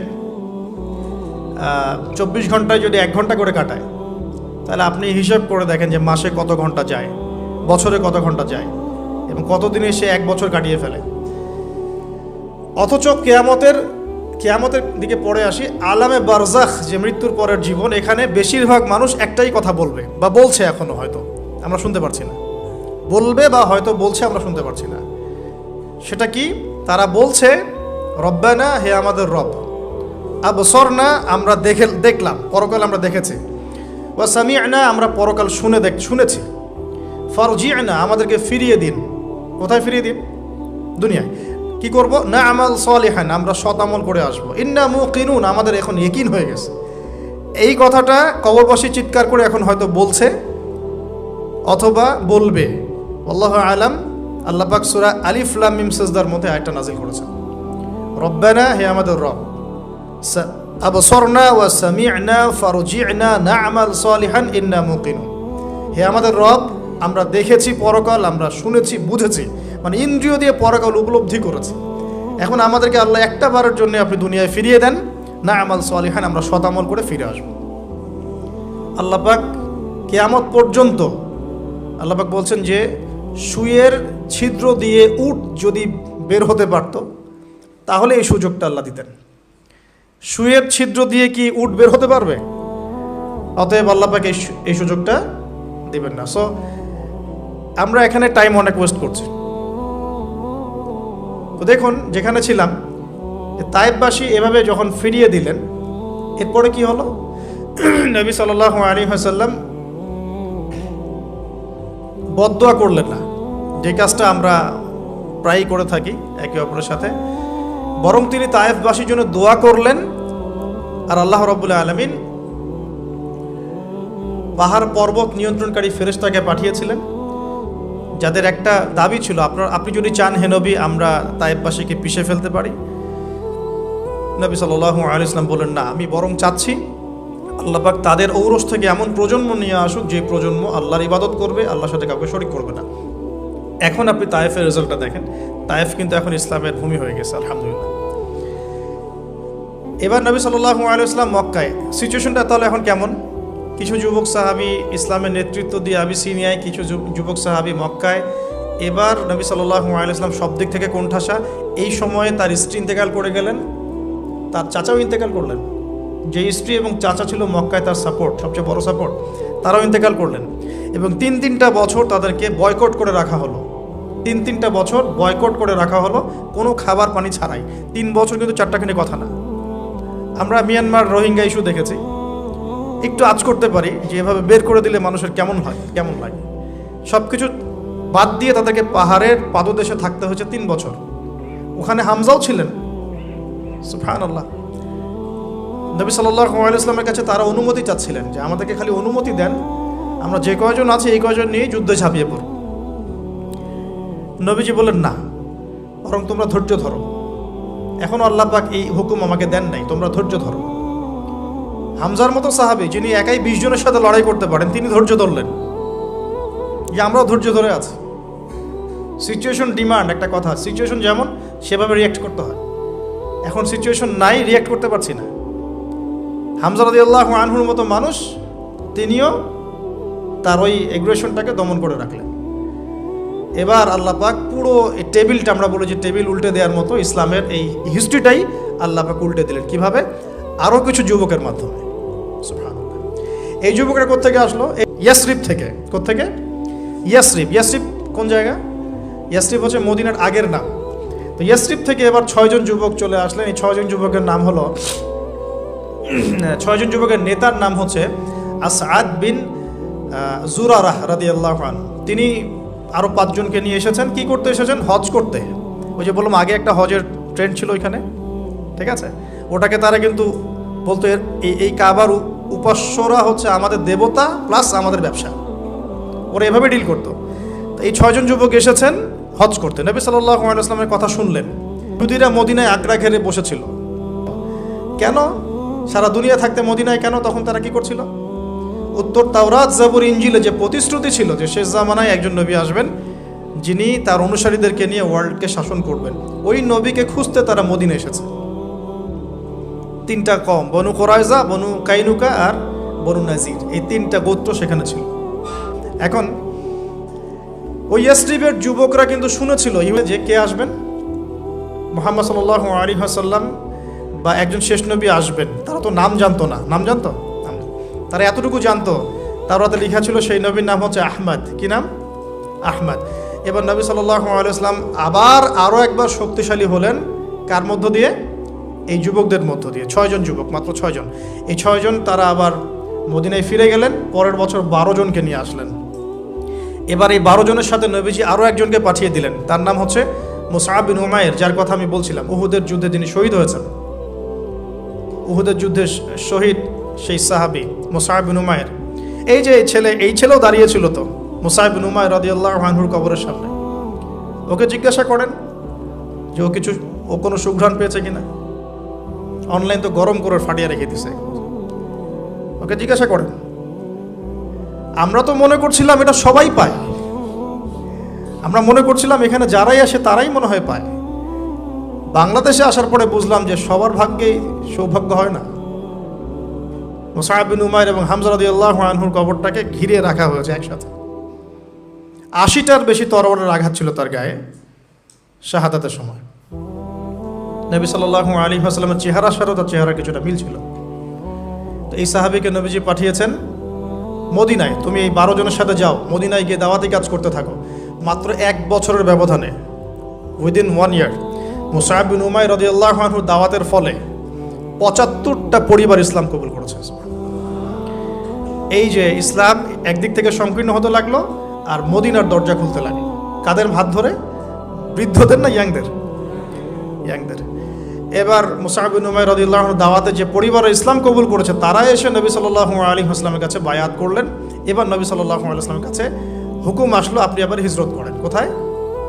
24 ঘন্টায় যদি 1 ঘন্টা করে কাটায়, তাহলে আপনি হিসাব করে দেখেন যে মাসে কত ঘন্টা যায়, বছরে কত ঘন্টা যায়, এবং কতদিনে সে 1 বছর কাটিয়ে ফেলে। অথচ কিয়ামতের দিকে পড়ে আসি, আলামে বারজাখ, যে মৃত্যুর পরের জীবন, এখানে বেশিরভাগ মানুষ একটাই কথা বলবে বা বলছে, এখনো হয়তো আমরা শুনতে পারছি না, বলবে বা হয়তো বলছে, আমরা শুনতে পারছি না। সেটা কি? তারা বলছে রব্বানা, হে আমাদের রব, আবসরনা, আমরা দেখলাম, পরকাল আমরা দেখেছি, ওয়া সামি'না, আমরা পরকাল শুনেছি, ফারজি'না, আমাদেরকে ফিরিয়ে দিন। কোথায় ফিরিয়ে দিন? দুনিয়ায়। কি করব? না আমাল সালিহান, আমরা সৎ আমল করে আসবো। ইন্না মুকিনুন, আমাদের এখন ইয়াকিন হয়ে গেছে। এই কথাটা কবরবাসী চিৎকার করে এখন হয়তো বলছে অথবা বলবে, আল্লাহু আলাম। আল্লাহ পাক সূরা আলিফ লাম মিম সাজদার মধ্যে আয়াতটা নাযিল করেছেন, রব্বানা, হে আমাদের রব, আবসরনা ওয়া সামি'না ফারজি'না না'মাল সালিহান ইন্না মুকিনুন, হে আমাদের রব, আমরা দেখেছি পরকাল, আমরা শুনেছি, বুঝেছি, মানে ইন্দ্রিয় দিয়ে পরকাল উপলব্ধি করেছি। এখন আমাদেরকে আল্লাহ একটা বারের জন্য আপনি দুনিয়ায় ফিরিয়ে দেন, না'মাল সালিহান, আমরা সৎ আমল করে ফিরে আসব। আল্লাহ পাক কিয়ামত পর্যন্ত আল্লাহ পাক বলছেন যে সুয়ের ছিদ্র দিয়ে উট যদি বের হতে পারত, তাহলে এই সুযোগটা আল্লাহ দিতেন। সুয়ের ছিদ্র দিয়ে কি উট বের হতে পারবে? অতএব আল্লাহ পাক এই সুযোগটা দিবেন না। সো আমরা এখানে টাইম অনেক ওয়েস্ট করছি। তো দেখুন, যেখানে ছিলাম, তায়েফবাসী এভাবে যখন ফিরিয়ে দিলেন, এরপরে কি হলো? নবী সাল্লাল্লাহু আলাইহি ওয়াসাল্লাম বদদোয়া করলেন না, যে কাজটা আমরা প্রায়ই করে থাকি একে অপরের সাথে। বরং তিনি তায়েফবাসীর জন্য দোয়া করলেন। আর আল্লাহ রাব্বুল আলামিন পাহাড় পর্বত নিয়ন্ত্রণকারী ফেরেশতাকে পাঠিয়েছিলেন, যাদের একটা দাবি ছিল, আপনি যদি চান হে নবী আমরা তায়েফবাসীকে পিষে ফেলতে পারি। নবী সাল্লাল্লাহু আলাইহি ওয়াসাল্লাম বললেন, না, আমি বরং চাচ্ছি আল্লাহ পাক তাদের ঔরস থেকে এমন প্রজন্ম নিয়ে আসুক যে প্রজন্ম আল্লাহর ইবাদত করবে, আল্লাহর সাথে কাউকে শরীক করবে না। এখন আপনি তায়েফের রেজাল্টটা দেখেন, তায়েফ কিন্তু এখন ইসলামের ভূমি হয়ে গেছে, আলহামদুলিল্লাহ। এবার নবী সাল্লাল্লাহু আলাইহি ওয়াসাল্লাম মক্কায়, সিচুয়েশনটা তাহলে এখন কেমন? কিছু যুবক সাহাবী ইসলামের নেতৃত্ব দিয়ে আবিসিনিয়ায়, কিছু যুবক সাহাবী মক্কায়। এবার নবী সাল্লাল্লাহু আলাইহি ওয়াসাল্লাম সব দিক থেকে কোণঠাসা। এই সময়ে তার স্ত্রী ইন্তেকাল করে গেলেন, তার চাচাও ইন্তেকাল করলেন। যে স্ত্রী এবং চাচা ছিল মক্কায় তার সাপোর্ট, সবচেয়ে বড় সাপোর্ট, তারাও ইন্তেকাল করলেন। এবং তিনটা বছর তাদেরকে বয়কট করে রাখা হলো। তিনটা বছর বয়কট করে রাখা হলো, কোনো খাবার পানি ছাড়াই। 3 বছর কিন্তু চারটাখানি কথা না। আমরা মিয়ানমার রোহিঙ্গা ইস্যু দেখেছি, একটু আঁচ করতে পারি যে এভাবে বের করে দিলে মানুষের কেমন লাগে। সব কিছু বাদ দিয়ে তাদেরকে পাহাড়ের পাদদেশে থাকতে হয়েছে 3 বছর। ওখানে হামজাও ছিলেন, সুবহানাল্লাহ। নবী সাল্লাল্লাহু আলাইহি ওয়াসাল্লামের কাছে তারা অনুমতি চাচ্ছিলেন যে আমাদেরকে খালি অনুমতি দেন, আমরা যে কয়জন আছি এই কয়জন নিয়ে যুদ্ধে ঝাঁপিয়ে পড়ব। নবীজি বললেন, না, বরং তোমরা ধৈর্য ধরো, এখনো আল্লাহ পাক এই হুকুম আমাকে দেন নাই, তোমরা ধৈর্য ধরো। হামজার মতো সাহাবী, যিনি একাই 20 জনের সাথে লড়াই করতে পারেন, তিনি ধৈর্য ধরলেন যে আমরাও ধৈর্য ধরে আছি। সিচুয়েশন ডিমান্ড, একটা কথা, সিচুয়েশন যেমন সেভাবে রিয়াক্ট করতে হয়। এখন সিচুয়েশন নাই, রিয়াক্ট করতে পারছি না। হামজা রাদিয়াল্লাহু আনহুর মতো মানুষ, তিনিও তার ওই এগ্রেশনটাকে দমন করে রাখলেন। এবার আল্লাহ পাক পুরো এই টেবিলটা, আমরা বলি যে টেবিল উল্টে দেওয়ার মতো, ইসলামের এই হিস্ট্রিটাই আল্লাহ পাক উল্টে দিলেন। কিভাবে? আরও কিছু যুবকের মাধ্যমে। সুবহানাল্লাহ। এই যুবকেরা কোত্থেকে আসলো? ইয়াসরিব থেকে। কোত্থেকে? ইয়াসরিব। ইয়াসরিব কোন জায়গা? ইয়াসরিব হচ্ছে মদিনার আগের নাম। তো ইয়াসরিব থেকে এবার 6 জন যুবক চলে আসলেন। এই 6 জন যুবকের নাম হলো, 6 জন যুবকের নেতার নাম হচ্ছে আসআদ বিন জুরারাহ রাদিয়াল্লাহু আনহু। তিনি আরও 5 জনকে নিয়ে এসেছেন। কি করতে এসেছেন? হজ করতে। ওই যে বললাম আগে একটা হজের ট্রেন্ড ছিল ওইখানে, ঠিক আছে? ওটাকে তারা কিন্তু বলতো এই কাবার উপাস্যরা হচ্ছে আমাদের দেবতা প্লাস আমাদের ব্যবসা, ওরা এভাবে ডিল করতো। তো এই 6 জন যুবক এসেছেন হজ করতে। নবী সাল্লাল্লাহু আলাইহি ওয়াসাল্লামের কথা শুনলেন। ইহুদিরা মদিনায় আগ্রা ঘেরে বসেছিল। কেন? সারা দুনিয়া থাকতে মদিনায় কেন? তখন তারা কি করছিল? উত্তর তাওরাত, জাবুর, ইনজিলে যে প্রতিশ্রুতি ছিল যে শেষ জামানায় একজন নবী আসবেন যিনি তার অনুসারীদেরকে নিয়ে ওয়ার্ল্ডকে শাসন করবেন, ওই নবীকে খুঁজতে তারা মদিনা এসেছে। 3টা কম, বনু কোরাইজা, বনু কাইনুকা আর বনু নাজির, এই 3টা গোত্র সেখানে ছিল। এখন ওই ইয়াসরিবের যুবকরা কিন্তু শুনেছিল যে কে আসবেন, মুহাম্মদ সাল্লাল্লাহু আলাইহি ওয়াসাল্লাম বা একজন শেষ নবী আসবেন। তারা তো নাম জানতো না। নাম জানতো? তারা এতটুকু জানতো, তাওরাতে লেখা ছিল সেই নবীর নাম হচ্ছে আহমদ। কি নাম? আহমদ। এবার নবী সাল্লাল্লাহু আলাইহি ওয়াসাল্লাম আবার আরও একবার শক্তিশালী হলেন। কার মধ্য দিয়ে? এই যুবকদের মধ্য দিয়ে। 6 জন যুবক, মাত্র 6 জন। এই 6 জন তারা আবার মদিনায় ফিরে গেলেন। পরের বছর 12 জনকে নিয়ে আসলেন। এবার এই 12 জনের সাথে নবীজি আরও একজনকে পাঠিয়ে দিলেন। তার নাম হচ্ছে মুসআব বিন উমাইর, যার কথা আমি বলছিলাম, উহুদের যুদ্ধে যিনি শহীদ হয়েছেন। উহুদের যুদ্ধে শহীদ সেই সাহাবী মুসআব বিন উমাইর। এই যে এই ছেলেও দাঁড়িয়েছিল তো মুসআব বিন উমাইর রাদিয়াল্লাহু আনহুর কবরের সামনে। ওকে জিজ্ঞাসা করেন যে ও কোনো সুঘ্রাণ পেয়েছে কিনা। অনলাইন তো গরম করে ফাটিয়ে রেখে দিছে। ওকে জিজ্ঞাসা করেন। আমরা তো মনে করছিলাম এটা সবাই পায়, আমরা মনে করছিলাম এখানে যারাই আসে তারাই মনে হয় পায়। বাংলাদেশে আসার পরে বুঝলাম যে সবার ভাগ্যেই সৌভাগ্য হয় না। মুসআব বিন উমাইর এবং হামজা রাদিয়াল্লাহু আনহুর কবরটাকে ঘিরে রাখা হয়েছে একসাথে। 80টার বেশি তরবারের আঘাত ছিল তার গায়ে শাহাদাতের সময়। নবী সাল্লাল্লাহু আলাইহি ওয়াসাল্লামের চেহারার সাথে তার চেহারা কিছুটা মিল ছিল। তো এই সাহাবীকে নবীজি পাঠিয়েছেন মদিনায়, তুমি এই 12 জনের সাথে যাও, মদিনায় গিয়ে দাওয়াতি কাজ করতে থাকো। মাত্র 1 বছরের ব্যবধানে, উইদিন 1 ইয়ার, মুসআব বিন উমাইর রাদিয়াল্লাহু আনহুর দাওয়াতের ফলে 75টা পরিবার ইসলাম কবুল করেছে। এই যে ইসলাম একদিক থেকে সংকীর্ণ হতে লাগলো আর মদিনার দরজা খুলতে লাগলো। কাদের হাত ধরে? বৃদ্ধদের না ইয়াংদের? ইয়াংদের। এবার মুসআব বিন উমাইর রাদিয়াল্লাহু আনহু দাওয়াতে যে পরিবার ইসলাম কবুল করেছে তারা এসে নবী সাল্লাল্লাহু আলাইহি ওয়াসাল্লামের কাছে বায়াত করলেন। এবার নবী সাল্লাল্লাহু আলাইহি ওয়াসাল্লামের কাছে হুকুম আসলো, আপনি আবার হিজরত করেন। কোথায়?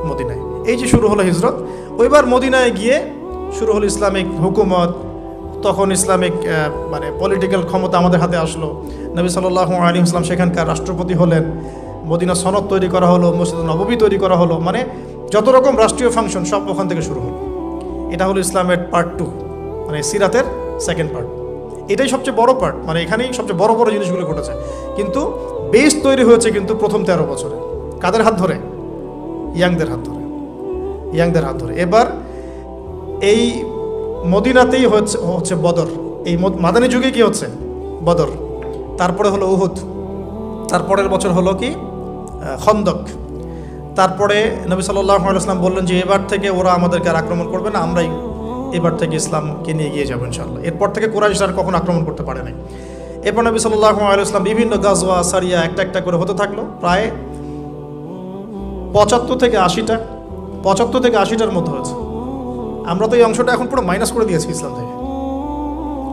মদিনায়। এই যে শুরু হলো হিজরত, ওইবার মদিনায় গিয়ে শুরু হলো ইসলামিক হুকুমত। তখন ইসলামিক মানে পলিটিক্যাল ক্ষমতা আমাদের হাতে আসলো। নবী সাল্লাল্লাহু আলাইহি ওয়াসাল্লাম সেখানকার রাষ্ট্রপতি হলেন। মদিনা সনদ তৈরি করা হলো, মসজিদ নববী তৈরি করা হলো, মানে যত রকম রাষ্ট্রীয় ফাংশন সব ওখান থেকে শুরু হলো। এটা হলো ইসলামের পার্ট 2, মানে সিরাতের সেকেন্ড পার্ট। এটাই সবচেয়ে বড় পার্ট, মানে এখানেই সবচেয়ে বড় বড় জিনিসগুলো ঘটেছে। কিন্তু বেস তৈরি হয়েছে কিন্তু প্রথম 13 বছরে। কাদের হাত ধরে? ইয়াংদের হাত ধরে, ইয়াংদের হাত ধরে। এবার এই মদিনাতেই হচ্ছে বদর। এই মাদানী যুগে কি হচ্ছে? বদর। তারপরে হলো উহুদ। তারপরের বছর হলো কি? খন্দক। তারপরে নবী সাল্লাল্লাহু আলাইহি ওয়াসাল্লাম বললেন যে এবার থেকে ওরা আমাদেরকে আর আক্রমণ করবে না, আমরাই এবার থেকে ইসলামকে নিয়ে এগিয়ে যাবো ইনশাআল্লাহ। এরপর থেকে কুরাইশ আর কখনো আক্রমণ করতে পারে নাই। এরপর নবী সাল্লাল্লাহু আলাইহি ওয়াসাল্লাম বিভিন্ন গাজওয়া সারিয়া একটা একটা করে হতে থাকলো। প্রায় 75 থেকে 80টার মধ্যে হয়েছে। আমরা তো এই অংশটা এখন পুরো মাইনাস করে দিয়েছি ইসলাম থেকে,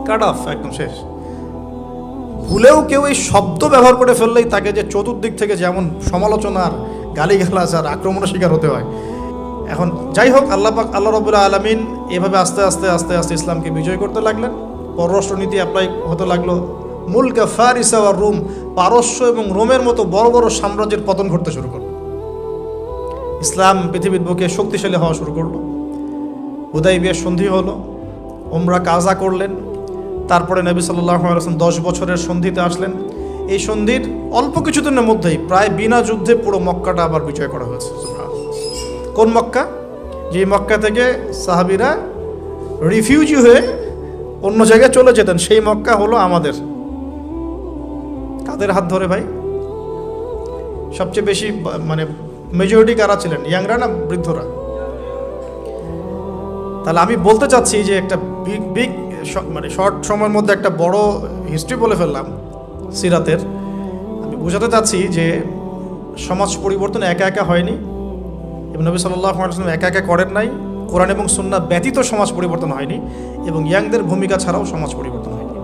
কাট অফ, একদম শেষ। ভুলেও কেউ এই শব্দ ব্যবহার করে ফেললেই তাকে যে চতুর্দিক থেকে যেমন সমালোচনার, গালিগালাজ আর আক্রমণের শিকার হতে হয়। এখন যাই হোক, আল্লাহ রাব্বুল আলামিন এভাবে আস্তে আস্তে আস্তে আস্তে ইসলামকে বিজয় করতে লাগলেন। পররাষ্ট্রনীতি অ্যাপ্লাই হতে লাগলো। মুলকা ফারিসা ওয়া রোম, পারস্য এবং রোমের মতো বড় বড় সাম্রাজ্যের পতন ঘটতে শুরু করলো। ইসলাম পৃথিবীর বুকে শক্তিশালী হওয়া শুরু করলো। হুদাইবিয়ার সন্ধি হলো, উমরা কাজা করলেন। তারপরে নবী সাল্লাল্লাহু আলাইহি ওয়াসাল্লাম 10 বছরের সন্ধিতে আসলেন। এই সন্ধির অল্প কিছুদিনের মধ্যেই প্রায় বিনা যুদ্ধে পুরো মক্কাটা আবার বিজয় করা হয়েছে। কোন মক্কা? যে মক্কা থেকে সাহাবীরা রিফিউজি হয়ে অন্য জায়গায় চলে যেতেন, সেই মক্কা হলো আমাদের। কাদের হাত ধরে ভাই? সবচেয়ে বেশি মানে মেজরিটি কারা ছিলেন? ইয়াংরা না বৃদ্ধরা? তাহলে আমি বলতে চাচ্ছি যে একটা বিগ মানে শর্ট সময়ের মধ্যে একটা বড় হিস্ট্রি বলে ফেললাম সিরাতের। আমি বোঝাতে চাচ্ছি যে সমাজ পরিবর্তন একা একা হয়নি, এবং নবী সাল্লাল্লাহু আলাইহি ওয়াসাল্লাম একা একা করেন নাই। কোরআন এবং সুন্নাহ ব্যতীত সমাজ পরিবর্তন হয়নি, এবং ইয়াংদের ভূমিকা ছাড়াও সমাজ পরিবর্তন হয়নি।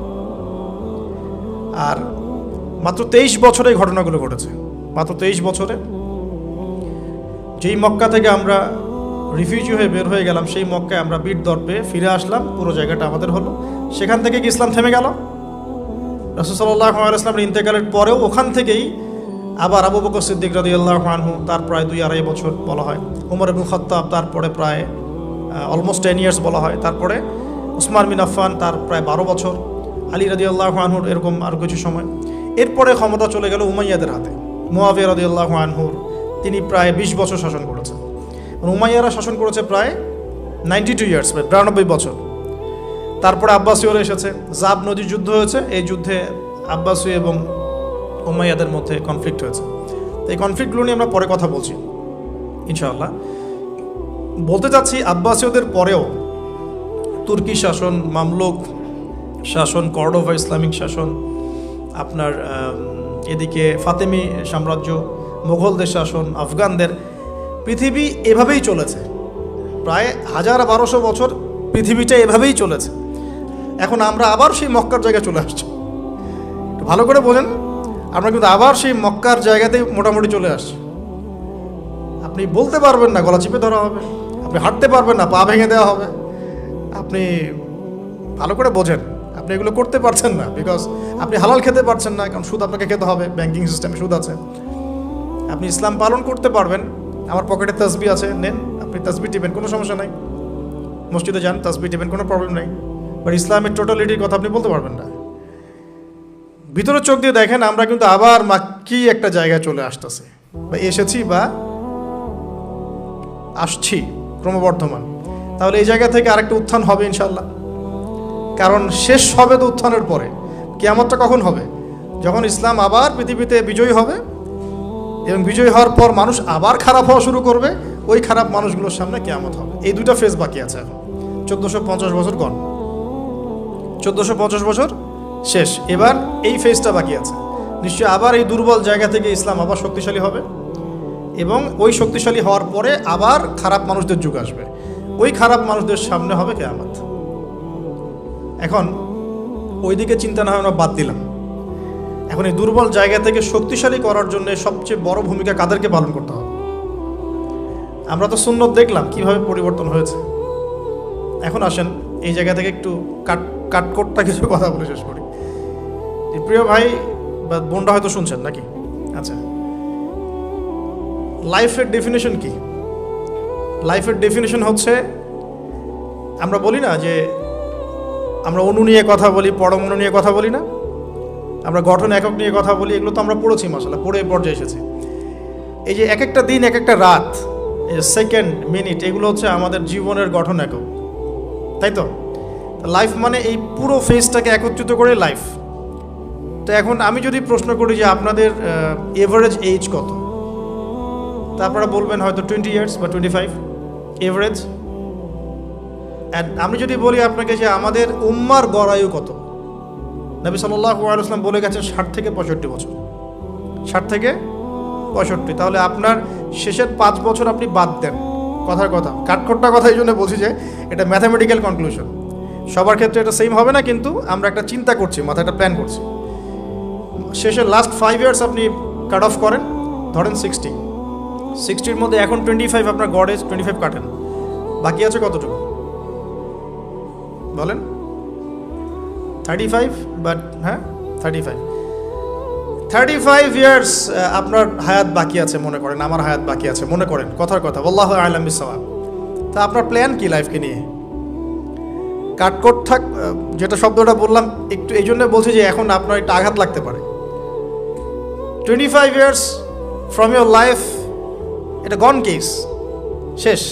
আর মাত্র 23 বছরে এই ঘটনাগুলো ঘটেছে। মাত্র 23 বছরে যেই মক্কা থেকে আমরা রিফিউজি হয়ে বের হয়ে গেলাম, সেই মক্কায় আমরা বীর দর্পে ফিরে আসলাম, পুরো জায়গাটা আমাদের হলো। সেখান থেকে কি ইসলাম থেমে গেল? রাসূল সাল্লাল্লাহু আলাইহি ওয়াসাল্লামের ইন্তেকালের পরেও ওখান থেকেই আবার আবু বকর সিদ্দিক রাদিয়াল্লাহু আনহু, তার প্রায় 2-2.5 বছর বলা হয়। ওমর ইবনে খাত্তাব, তারপরে প্রায় অলমোস্ট 10 ইয়ার্স বলা হয়। তারপরে উসমান বিন আফফান, তার প্রায় 12 বছর। আলী রাদিয়াল্লাহু আনহুর এরকম আরও কিছু সময়। এরপরে ক্ষমতা চলে গেল উমাইয়াদের হাতে। মুয়াবিয়া রাদিয়াল্লাহু আনহুর, তিনি প্রায় 20 বছর শাসন করেছেন। উমাইয়ারা শাসন করেছে প্রায় 92 ইয়ার্স, প্রায় 92 বছর। তারপরে আব্বাসীয়রা এসেছে, জাব নদীর যুদ্ধ হয়েছে। এই যুদ্ধে আব্বাসী এবং উমাইয়াদের মধ্যে কনফ্লিক্ট হয়েছে। তো এই কনফ্লিক্টগুলো নিয়ে আমরা পরে কথা বলছি ইনশাআল্লাহ। বলতে চাচ্ছি আব্বাসীয়দের পরেও তুর্কি শাসন, মামলুক শাসন, কর্ডোভা ইসলামিক শাসন, আপনার এদিকে ফাতেমি সাম্রাজ্য, মোগলদের শাসন, আফগানদের, পৃথিবী এভাবেই চলেছে। প্রায় 1000-1200 বছর পৃথিবীটা এভাবেই চলেছে। এখন আমরা আবার সেই মক্কার জায়গায় চলে আসছি। একটু ভালো করে বোঝেন, আমরা কিন্তু আবার সেই মক্কার জায়গাতেই মোটামুটি চলে আসছি। আপনি বলতে পারবেন না, গলা চিপে ধরা হবে। আপনি হাঁটতে পারবেন না, পা ভেঙে দেওয়া হবে। আপনি ভালো করে বোঝেন, আপনি এগুলো করতে পারছেন না, বিকজ আপনি হালাল খেতে পারছেন না, কারণ সুদ আপনাকে খেতে হবে। ব্যাংকিং সিস্টেমে সুদ আছে। আপনি ইসলাম পালন করতে পারবেন, আমার পকেটে তাসবিহ আছে, নেন, আপনি তাসবিহ টিপেন, কোনো সমস্যা নাই। মসজিদে যান, তাসবিহ টিপেন, কোনো প্রবলেম নাই। বাট ইসলামের টোটালিটির কথা আপনি বলতে পারবেন না। ভিতরের চোখ দিয়ে দেখেন, আমরা কিন্তু আবার মাক্কি একটা জায়গায় চলে আসতেছি, বা এসেছি, বা আসছি, ক্রমবর্ধমান। তাহলে এই জায়গা থেকে আরেকটা উত্থান হবে ইনশাল্লাহ। কারণ শেষ হবে তো উত্থানের পরে। কিয়ামতটা কখন হবে? যখন ইসলাম আবার পৃথিবীতে বিজয়ী হবে, এবং বিজয়ী হওয়ার পর মানুষ আবার খারাপ হওয়া শুরু করবে। ওই খারাপ মানুষগুলোর সামনে কিয়ামত হবে। এই দুটা ফেজ বাকি আছে এখন। 1450 বছর গণ, 1450 বছর শেষ। এবার এই ফেজটা বাকি আছে। নিশ্চয়ই আবার এই দুর্বল জায়গা থেকে ইসলাম আবার শক্তিশালী হবে, এবং ওই শক্তিশালী হওয়ার পরে আবার খারাপ মানুষদের যুগ আসবে। ওই খারাপ মানুষদের সামনে হবে কিয়ামত। এখন ওইদিকে চিন্তা না হয় আমরা বাদ দিলাম। এখন এই দুর্বল জায়গা থেকে শক্তিশালী করার জন্য সবচেয়ে বড় ভূমিকা কাদেরকে পালন করতে হবে? আমরা তো সুন্নত দেখলাম কিভাবে পরিবর্তন হয়েছে। এখন আসেন এই জায়গা থেকে একটু কাটকোটটা কিছু কথা বলে শেষ করি। প্রিয় ভাই বা বোনরা হয়তো শুনছেন নাকি? আচ্ছা, লাইফের ডেফিনেশন কি? লাইফের ডেফিনেশন হচ্ছে, আমরা বলি না যে আমরা অণু নিয়ে কথা বলি, পরমাণু নিয়ে কথা বলি না, আমরা গঠন একক নিয়ে কথা বলি, এগুলো তো আমরা পড়েছি, মাশাআল্লাহ পড়ে পর্যায়ে এসেছি। এই যে এক একটা দিন, এক একটা রাত, সেকেন্ড, মিনিট, এগুলো হচ্ছে আমাদের জীবনের গঠন একক, তাই তো? লাইফ মানে এই পুরো ফেজটাকে একত্রিত করে লাইফ। তো এখন আমি যদি প্রশ্ন করি যে আপনাদের এভারেজ এজ কত, তা আপনারা বলবেন হয়তো 20 ইয়ার্স বা 25 এভারেজ। অ্যান্ড আমি যদি বলি আপনাকে যে আমাদের উম্মার গড় আয়ু কত, নবী সাল্লাল্লাহু আলাইহি ওয়াসাল্লাম বলে গেছেন 60 থেকে 65 বছর, 60 থেকে 65। তাহলে আপনার শেষের 5 বছর আপনি বাদ দেন, কথার কথা, কাটকোট্টা কথা এই জন্য বলছি যে এটা ম্যাথামেটিক্যাল কনক্লুশন, সবার ক্ষেত্রে এটা সেম হবে না, কিন্তু আমরা একটা চিন্তা করছি, মাথায় একটা প্ল্যান করছি। শেষের লাস্ট 5 ইয়ার্স আপনি কাট অফ করেন, ধরেন 60-র মধ্যে এখন 25 আপনার গড় এজ, 25 কাটেন, বাকি আছে কতটুকু বলেন? 35, বাট হ্যাঁ 35 ইয়ার্স আপনার হায়াত বাকি আছে মনে করেন, আমার হায়াত বাকি আছে মনে করেন, কথার কথা, আল্লাহু আ'লাম বিস-সাওয়াব। তা আপনার প্ল্যান কি লাইফকে নিয়ে? কাটকোট থাক, যেটা শব্দটা বললাম একটু এই জন্য বলছি যে এখন আপনার একটা আঘাত লাগতে পারে। 25 ইয়ার্স ফ্রম ইয়োর লাইফ, এটা গন কেস, শেষ।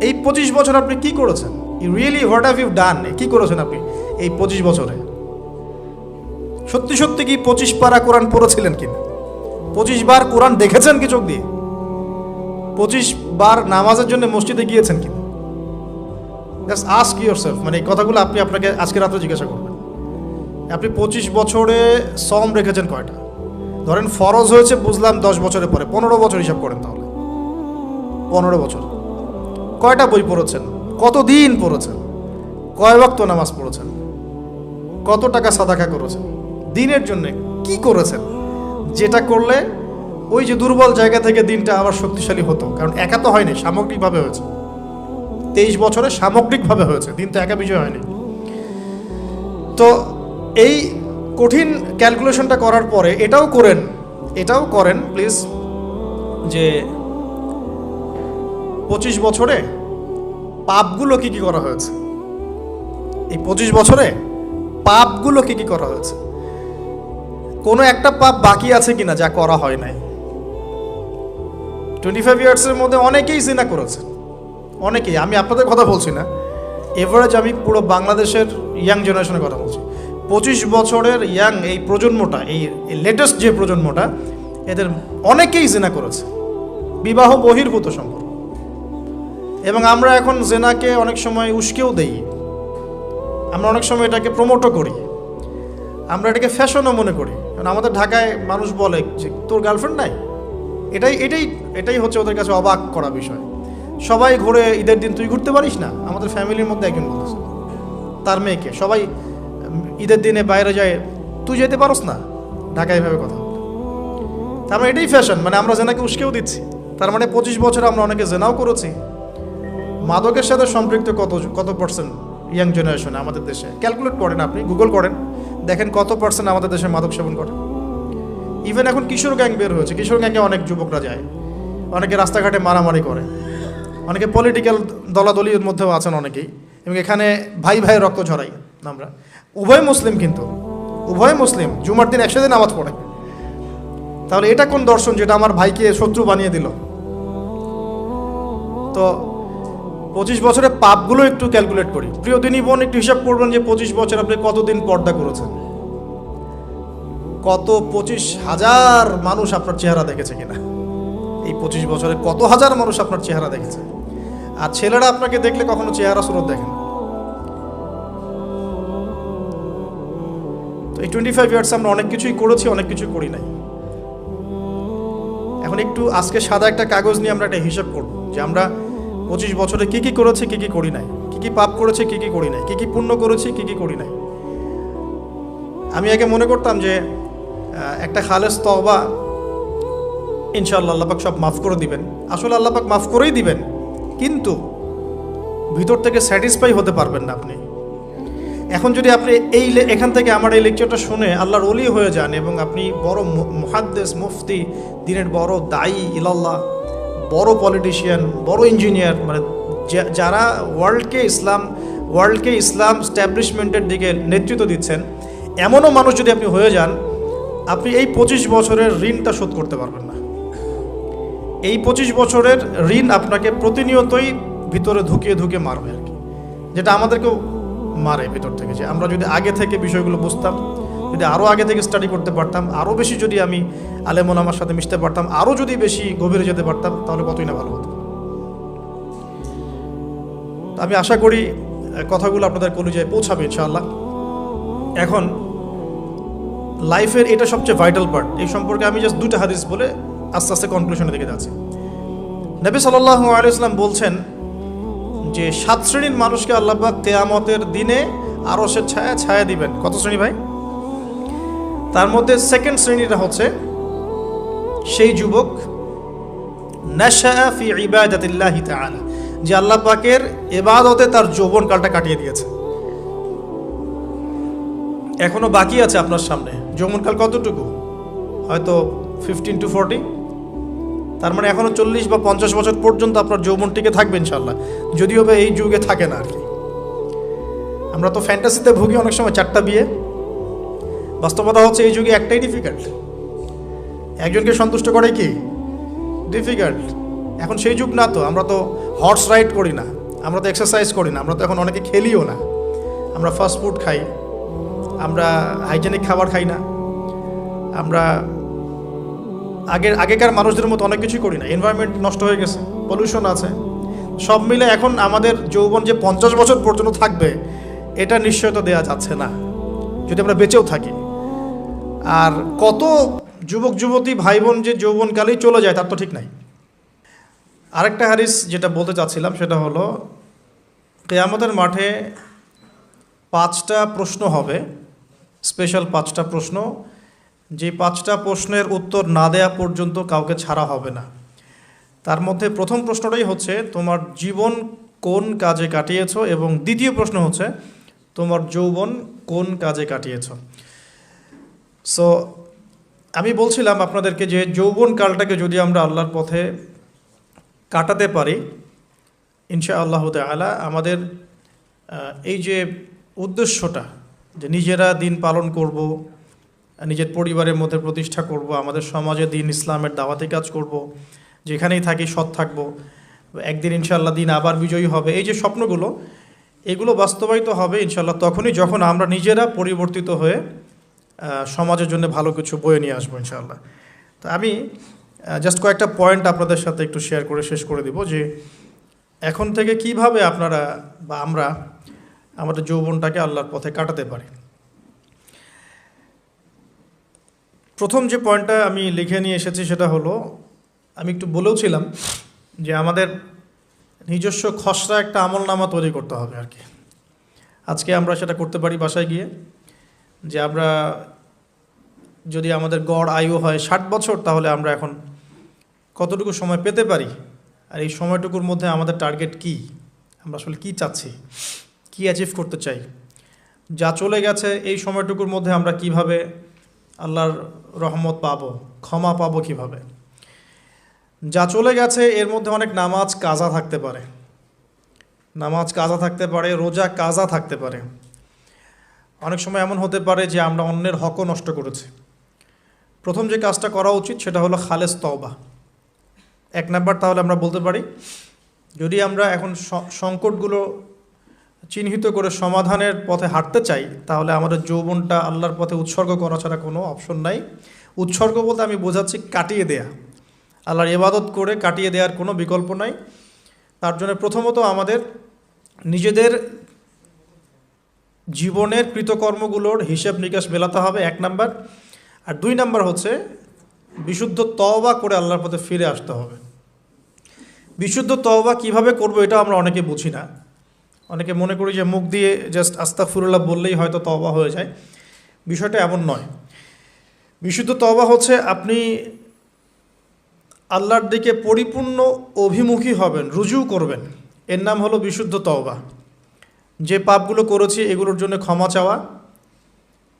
এই 25 বছর আপনি কি করেছেন? Really what have you done? কি করেছেন আপনি এই 25 বছরে? সত্যি সত্যি কি 25 পারা কোরআন পড়েছিলেন কিনা? 25 বার কোরআন দেখেছেন কি চোখ দিয়ে? 25 বার নামাজের জন্য মসজিদে গিয়েছেন কিনা? জাস্ট আস্ক ইয়োরসেলফ, মানে এই কথাগুলো আপনি আপনাকে আজকে রাতে জিজ্ঞাসা করবেন। আপনি 25 বছরে সম রেখেছেন কয়টা? ধরেন ফরজ হয়েছে বুঝলাম 10 বছরের পরে, 15 বছর হিসাব করেন তাহলে। 15 বছর কয়টা বই পড়েছেন? কতদিন পড়েছেন? কয় ওয়াক্ত নামাজ পড়েছেন? কত টাকা সাদাকা করেছেন? দিনের জন্য কি করেছেন যেটা করলে ওই যে দুর্বল জায়গা থেকে দিনটা আবার শক্তিশালী হতো? কারণ একা তো হয়নি, সামগ্রিকভাবে হয়েছে। 23 বছরে সামগ্রিকভাবে হয়েছে, দিন তো একা বিষয় হয়নি। তো এই কঠিন ক্যালকুলেশনটা করার পরে এটাও করেন প্লিজ, যে 25 বছরে পাপগুলো কি কি করা হয়েছে? এই 25 বছরে পাপগুলো কি কি করা হয়েছে? কোনো একটা পাপ বাকি আছে কিনা যা করা হয় নাই? 25 ইয়ার্সের মধ্যে অনেকেই জিনা করেছে, অনেকেই, আমি আপনাদের কথা বলছি না, এভারেজ আমি পুরো বাংলাদেশের ইয়াং জেনারেশনের কথা বলছি। 25 বছরের ইয়াং এই প্রজন্মটা, এই লেটেস্ট যে প্রজন্মটা, এদের অনেকেই জিনা করেছে, বিবাহ বহির্ভূত সম্পর্ক। এবং আমরা এখন জেনাকে অনেক সময় উস্কেও দেই, আমরা অনেক সময় এটাকে প্রমোটও করি, আমরা এটাকে ফ্যাশনও মনে করি। কারণ আমাদের ঢাকায় মানুষ বলে যে তোর গার্লফ্রেন্ড নাই, এটাই হচ্ছে ওদের কাছে অবাক করা বিষয়। সবাই ঘুরে, ঈদের দিন তুই ঘুরতে পারিস না? আমাদের ফ্যামিলির মধ্যে একজন বলতেছে তার মেয়েকে, সবাই ঈদের দিনে বাইরে যায়, তুই যেতে পারস না? ঢাকায় এভাবে কথা বলে। তার মানে এটাই ফ্যাশন, মানে আমরা জেনাকে উস্কেও দিচ্ছি। তার মানে 25 বছর আমরা অনেকে জেনাও করেছি। মাদকের সাথে সম্পৃক্ত কত পার্সেন্ট ইয়াং জেনারেশনে আমাদের দেশে? ক্যালকুলেট করেন, আপনি গুগল করেন, দেখেন কত পার্সেন্ট আমাদের দেশে মাদক সেবন করে। ইভেন এখন কিশোর গ্যাং বের হয়েছে, কিশোর গ্যাংয়ে অনেক যুবকরা যায়, অনেকে রাস্তাঘাটে মারামারি করে, অনেকে পলিটিক্যাল দলাদলির মধ্যেও আছেন অনেকেই, এবং এখানে ভাই ভাই রক্ত ঝরাই আমরা। উভয় মুসলিম, কিন্তু উভয় মুসলিম, জুমার দিন একসাথে নামাজ পড়ে। তাহলে এটা কোন দর্শন যেটা আমার ভাইকে শত্রু বানিয়ে দিল? তো 25 বছরের পাপগুলো একটু ক্যালকুলেট করি। প্রিয় দিনী বোন, একটু হিসাব করবেন যে 25 বছর আপনি কতদিন পর্দা করেছেন, কত 25,000 মানুষ আপনার চেহারা দেখেছে কিনা, এই 25 বছরে কত হাজার মানুষ আপনার চেহারা দেখেছে। আর ছেলেরা আপনাকে দেখলে কখনো চেহারা সুরত দেখে না। তো এই 25 ইয়ার্স আমরা অনেক কিছুই করেছি, অনেক কিছুই করি নাই। এখন একটু আজকে সাদা একটা কাগজ নিয়ে আমরা একটা হিসাব করব যে আমরা 25 বছরে কি কি করেছি, কি কি করি নাই, কি কী পাপ করেছি, কী কী করি নাই, কী কী পুণ্য করেছি, কী কী করি নাই। আমি আগে মনে করতাম যে একটা খালেস তওবা ইনশাআল্লাহ আল্লাহ পাক সব মাফ করে দিবেন। আসলে আল্লাহ পাক মাফ করেই দিবেন, কিন্তু ভিতর থেকে স্যাটিসফাই হতে পারবেন না আপনি। এখন যদি আপনি এখান থেকে আমার এই লেকচারটা শুনে আল্লাহর ওলি হয়ে যান এবং আপনি বড় মুহাদ্দিস, মুফতি, দিনের বড় দায়ী ইলাল্লাহ, বড় পলিটিশিয়ান, বড় ইঞ্জিনিয়ার, মানে যারা ওয়ার্ল্ডকে ইসলাম স্ট্যাবলিশমেন্টের দিকে নেতৃত্ব দিচ্ছেন, এমনও মানুষ যদি আপনি হয়ে যান, আপনি এই 25 বছরের ঋণটা শোধ করতে পারবেন না। এই 25 বছরের ঋণ আপনাকে প্রতিনিয়তই ভিতরে ধুকিয়ে মারবে আর কি, যেটা আমাদেরকেও মারে ভিতর থেকে। যে আমরা যদি আগে থেকে বিষয়গুলো বুঝতাম, যদি আরও আগে থেকে স্টাডি করতে পারতাম, আরও বেশি যদি আমি আলেম ওলামার সাথে মিশতে পারতাম, আরও যদি বেশি গভীরে যেতে পারতাম, তাহলে কতই না ভালো হতো। আমি আশা করি কথাগুলো আপনাদের কলিজায় পৌঁছাবে ইনশাআল্লাহ। এখন লাইফের এটা সবচেয়ে ভাইটাল পার্ট। এই সম্পর্কে আমি জাস্ট 2টা হাদিস বলে আস্তে আস্তে কনক্লুশনের দিকে যাচ্ছি। নবী সাল্লাল্লাহু আলাইহি ওয়াসাল্লাম বলছেন যে 7 শ্রেণীর মানুষকে আল্লাহ পাক কিয়ামতের দিনে আরশের ছায়া দিবেন। কত শ্রেণী ভাই? তার মধ্যে সেকেন্ড শ্রেণীটা হচ্ছে সেই যুবক নাশাআ ফি ইবাদাতিল্লাহি তাআলা, যে আল্লাহ পাকের ইবাদতে তার যৌবনকালটা কাটিয়ে দিয়েছে। এখনো বাকি আছে আপনার সামনে। যৌবনকাল কতটুকু? হয়তো 15 to 40। তার মানে এখনো 40 বা 50 বছর পর্যন্ত আপনার যৌবন টিকে থাকবে ইনশাআল্লাহ, যদিও বা এই যুগে থাকে না আর কি। আমরা তো ফ্যান্টাসিতে ভুগি অনেক সময় 4টা বিয়ে। বাস্তবতা হচ্ছে এই যুগে একটাই ডিফিকাল্ট। একজনকে সন্তুষ্ট করাই কি ডিফিকাল্ট। এখন সেই যুগ না তো। আমরা তো হর্স রাইড করি না, আমরা তো এক্সারসাইজ করি না, আমরা তো এখন অনেকে খেলিও না। আমরা ফাস্ট ফুড খাই, আমরা হাইজেনিক খাবার খাই না, আমরা আগেকার মানুষদের মতো অনেক কিছুই করি না। এনভায়রনমেন্ট নষ্ট হয়ে গেছে, পলিউশন আছে, সব মিলে এখন আমাদের যৌবন যে 50 বছর পর্যন্ত থাকবে, এটা নিশ্চয়তা দেওয়া যাচ্ছে না যদি আমরা বেঁচেও থাকি। আর কত যুবক যুবতী ভাই বোন যে যৌবনকালেই চলে যায় তার তো ঠিক নাই। আরেকটা হাদিস যেটা বলতে চাচ্ছিলাম সেটা হলো, কিয়ামতের মাঠে 5টা প্রশ্ন হবে, স্পেশাল 5টা প্রশ্ন, যে 5টা প্রশ্নের উত্তর না দেয়া পর্যন্ত কাউকে ছাড়া হবে না। তার মধ্যে প্রথম প্রশ্নটাই হচ্ছে তোমার জীবন কোন কাজে কাটিয়েছো, এবং দ্বিতীয় প্রশ্ন হচ্ছে তোমার যৌবন কোন কাজে কাটিয়েছো। সো আমি বলছিলাম আপনাদেরকে যে যৌবন কালটাকে যদি আমরা আল্লাহর পথে কাটাতে পারি, ইনশাআল্লাহ তাআলা আমাদের এই যে উদ্দেশ্যটা, যে নিজেরা দিন পালন করব, নিজের পরিবারের মধ্যে প্রতিষ্ঠা করব, আমাদের সমাজে দিন ইসলামের দাওয়াতি কাজ করব, যেখানেই থাকি সৎ থাকব, একদিন ইনশাআল্লাহ দিন আবার বিজয়ী হবে, এই যে স্বপ্নগুলো, এগুলো বাস্তবায়িত হবে ইনশাআল্লাহ তখনই যখন আমরা নিজেরা পরিবর্তিত হয়ে সমাজের জন্য ভালো কিছু বয়ে নিয়ে আসবো ইনশাআল্লাহ। তো আমি জাস্ট কয়েকটা পয়েন্ট আপনাদের সাথে একটু শেয়ার করে শেষ করে দিব, যে এখন থেকে কিভাবে আপনারা বা আমরা আমাদের যৌবনটাকে আল্লাহর পথে কাটাতে পারি। প্রথম যে পয়েন্টটা আমি লিখে নিয়ে এসেছি সেটা হলো, আমি একটু বলেওছিলাম যে আমাদের নিজস্ব খসড়া একটা আমলনামা তৈরি করতে হবে আর কি। আজকে আমরা সেটা করতে পারি বাসায় গিয়ে, যে আমরা যদি আমাদের গড় আয়ু হয় 60 বছর, তাহলে আমরা এখন কতটুকু সময় পেতে পারি, আর এই সময়টুকুর মধ্যে আমাদের টার্গেট কি, আমরা আসলে কী চাচ্ছি, কী অ্যাচিভ করতে চাই। যা চলে গেছে এই সময়টুকুর মধ্যে আমরা কিভাবে আল্লাহর রহমত পাবো, ক্ষমা পাবো কিভাবে। যা চলে গেছে এর মধ্যে অনেক নামাজ কাজা থাকতে পারে, রোজা কাজা থাকতে পারে। অনেক সময় এমন হতে পারে যে আমরা অন্যের হকও নষ্ট করেছি। প্রথম যে কাজটা করা উচিত সেটা হলো খালেস তওবা। 1 নাম্বার তাহলে আমরা বলতে পারি, যদি আমরা এখন সংকটগুলো চিহ্নিত করে সমাধানের পথে হাঁটতে চাই, তাহলে আমাদের যৌবনটা আল্লাহর পথে উৎসর্গ করা ছাড়া কোনো অপশন নাই। উৎসর্গ বলতে আমি বোঝাচ্ছি কাটিয়ে দেয়া, আল্লাহর ইবাদত করে কাটিয়ে দেওয়ার কোনো বিকল্প নাই। তার জন্য প্রথমত আমাদের নিজেদের জীবনের কৃতকর্মগুলোর হিসেব নিকাশ মেলাতে হবে, 1 নাম্বার। আর 2 নাম্বার হচ্ছে বিশুদ্ধ তওবা করে আল্লাহর পথে ফিরে আসতে হবে। বিশুদ্ধ তওবা কিভাবে করব এটা আমরা অনেকে বুঝি না। অনেকে মনে করি যে মুখ দিয়ে জাস্ট আস্তাগফিরুল্লাহ বললেই হয়তো তওবা হয়ে যায়। বিষয়টা এমন নয়। বিশুদ্ধ তওবা হচ্ছে আপনি আল্লাহর দিকে পরিপূর্ণ অভিমুখী হবেন, রুজু করবেন, এর নাম হলো বিশুদ্ধ তওবা। যে পাপগুলো করেছি এগুলোর জন্য ক্ষমা চাওয়া,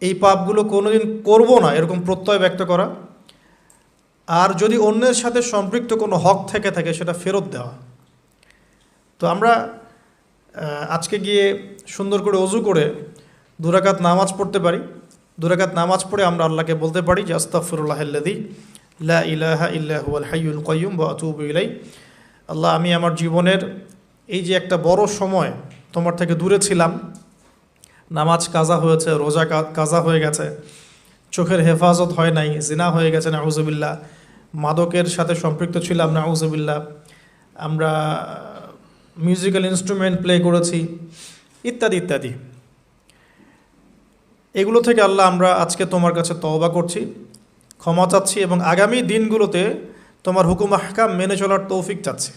এই পাপগুলো কোনোদিন করব না এরকম প্রত্যয় ব্যক্ত করা, আর যদি অন্যের সাথে সম্পৃক্ত কোনো হক থেকে থাকে সেটা ফেরত দেওয়া। তো আমরা আজকে গিয়ে সুন্দর করে অজু করে 2 রাকাত নামাজ পড়তে পারি। 2 রাকাত নামাজ পড়ে আমরা আল্লাহকে বলতে পারি যে আস্তাগফিরুল্লাহাল্লাযী লা ইলাহা ইল্লা হুয়াল হাইয়ুল কাইয়্যুম ওয়া আতুবু ইলাইহি। আল্লাহ, আমি আমার জীবনের এই যে একটা বড় সময় তোমার থেকে দূরে ছিলাম, নামাজ কাজা হয়েছে, রোজা কাজা হয়ে গেছে, চোখের হেফাজত হয় নাই, জিনা হয়ে গেছে নাউযুবিল্লাহ, মাদকের সাথে সম্পৃক্ত ছিলাম নাউযুবিল্লাহ, আমরা মিউজিক্যাল ইনস্ট্রুমেন্ট প্লে করেছি, ইত্যাদি ইত্যাদি। এগুলো থেকে আল্লাহ আমরা আজকে তোমার কাছে তওবা করছি, ক্ষমা চাচ্ছি এবং আগামী দিনগুলোতে তোমার হুকুম আহকাম মেনে চলার তৌফিক চাচ্ছি।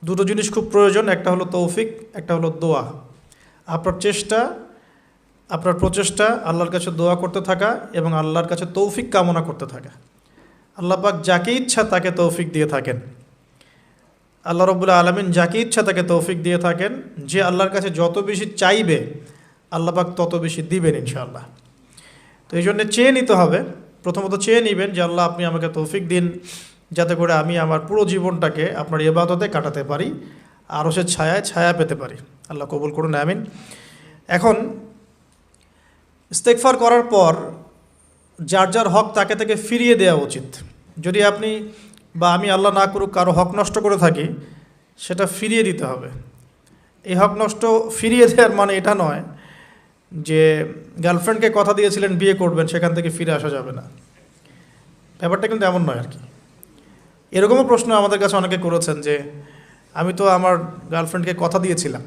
দুটো জিনিস খুব প্রয়োজন, একটা হলো তৌফিক, একটা হলো দোয়া। আপনার প্রচেষ্টা আল্লাহর কাছে দোয়া করতে থাকা এবং আল্লাহর কাছে তৌফিক কামনা করতে থাকা। আল্লাহ পাক যাকে ইচ্ছা তাকে তৌফিক দিয়ে থাকেন। আল্লাহ রাব্বুল আলামিন যাকে ইচ্ছা তাকে তৌফিক দিয়ে থাকেন। যে আল্লাহর কাছে যত বেশি চাইবে আল্লাহ পাক তত বেশি দিবেন ইনশাআল্লাহ। তো এই জন্য চেয়ে নিতে হবে, প্রথমত চেয়ে নেবেন যে আল্লাহ আপনি আমাকে তৌফিক দিন যাতে করে আমি আমার পুরো জীবনটাকে আপনার ইবাদতে কাটাতে পারি, আরশের ছায়ায় ছায়া পেতে পারি। আল্লাহ কবুল করুন, আমিন। এখন ইস্তেগফার করার পর যার যার হক তাকে তাকে ফিরিয়ে দেওয়া উচিত। যদি আপনি বা আমি আল্লাহ না করুক কারো হক নষ্ট করে থাকি, সেটা ফিরিয়ে দিতে হবে। এই হক নষ্ট ফিরিয়ে দেওয়ার মানে এটা নয় যে গার্লফ্রেন্ডকে কথা দিয়েছিলেন বিয়ে করবেন, সেখান থেকে ফিরে আসা যাবে না। ব্যাপারটা কিন্তু এমন নয় আর কি। এরকমও প্রশ্ন আমাদের কাছে অনেকে করেছেন যে আমি তো আমার গার্লফ্রেন্ডকে কথা দিয়েছিলাম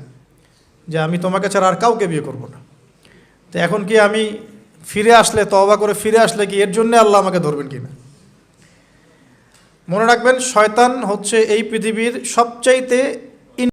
যে আমি তোমাকে ছাড়া আর কাউকে বিয়ে করব না, তো এখন কি আমি ফিরে আসলে, তওবা করে ফিরে আসলে কি এর জন্যে আল্লাহ আমাকে ধরবেন কি না? মনে রাখবেন, শয়তান হচ্ছে এই পৃথিবীর সবচাইতে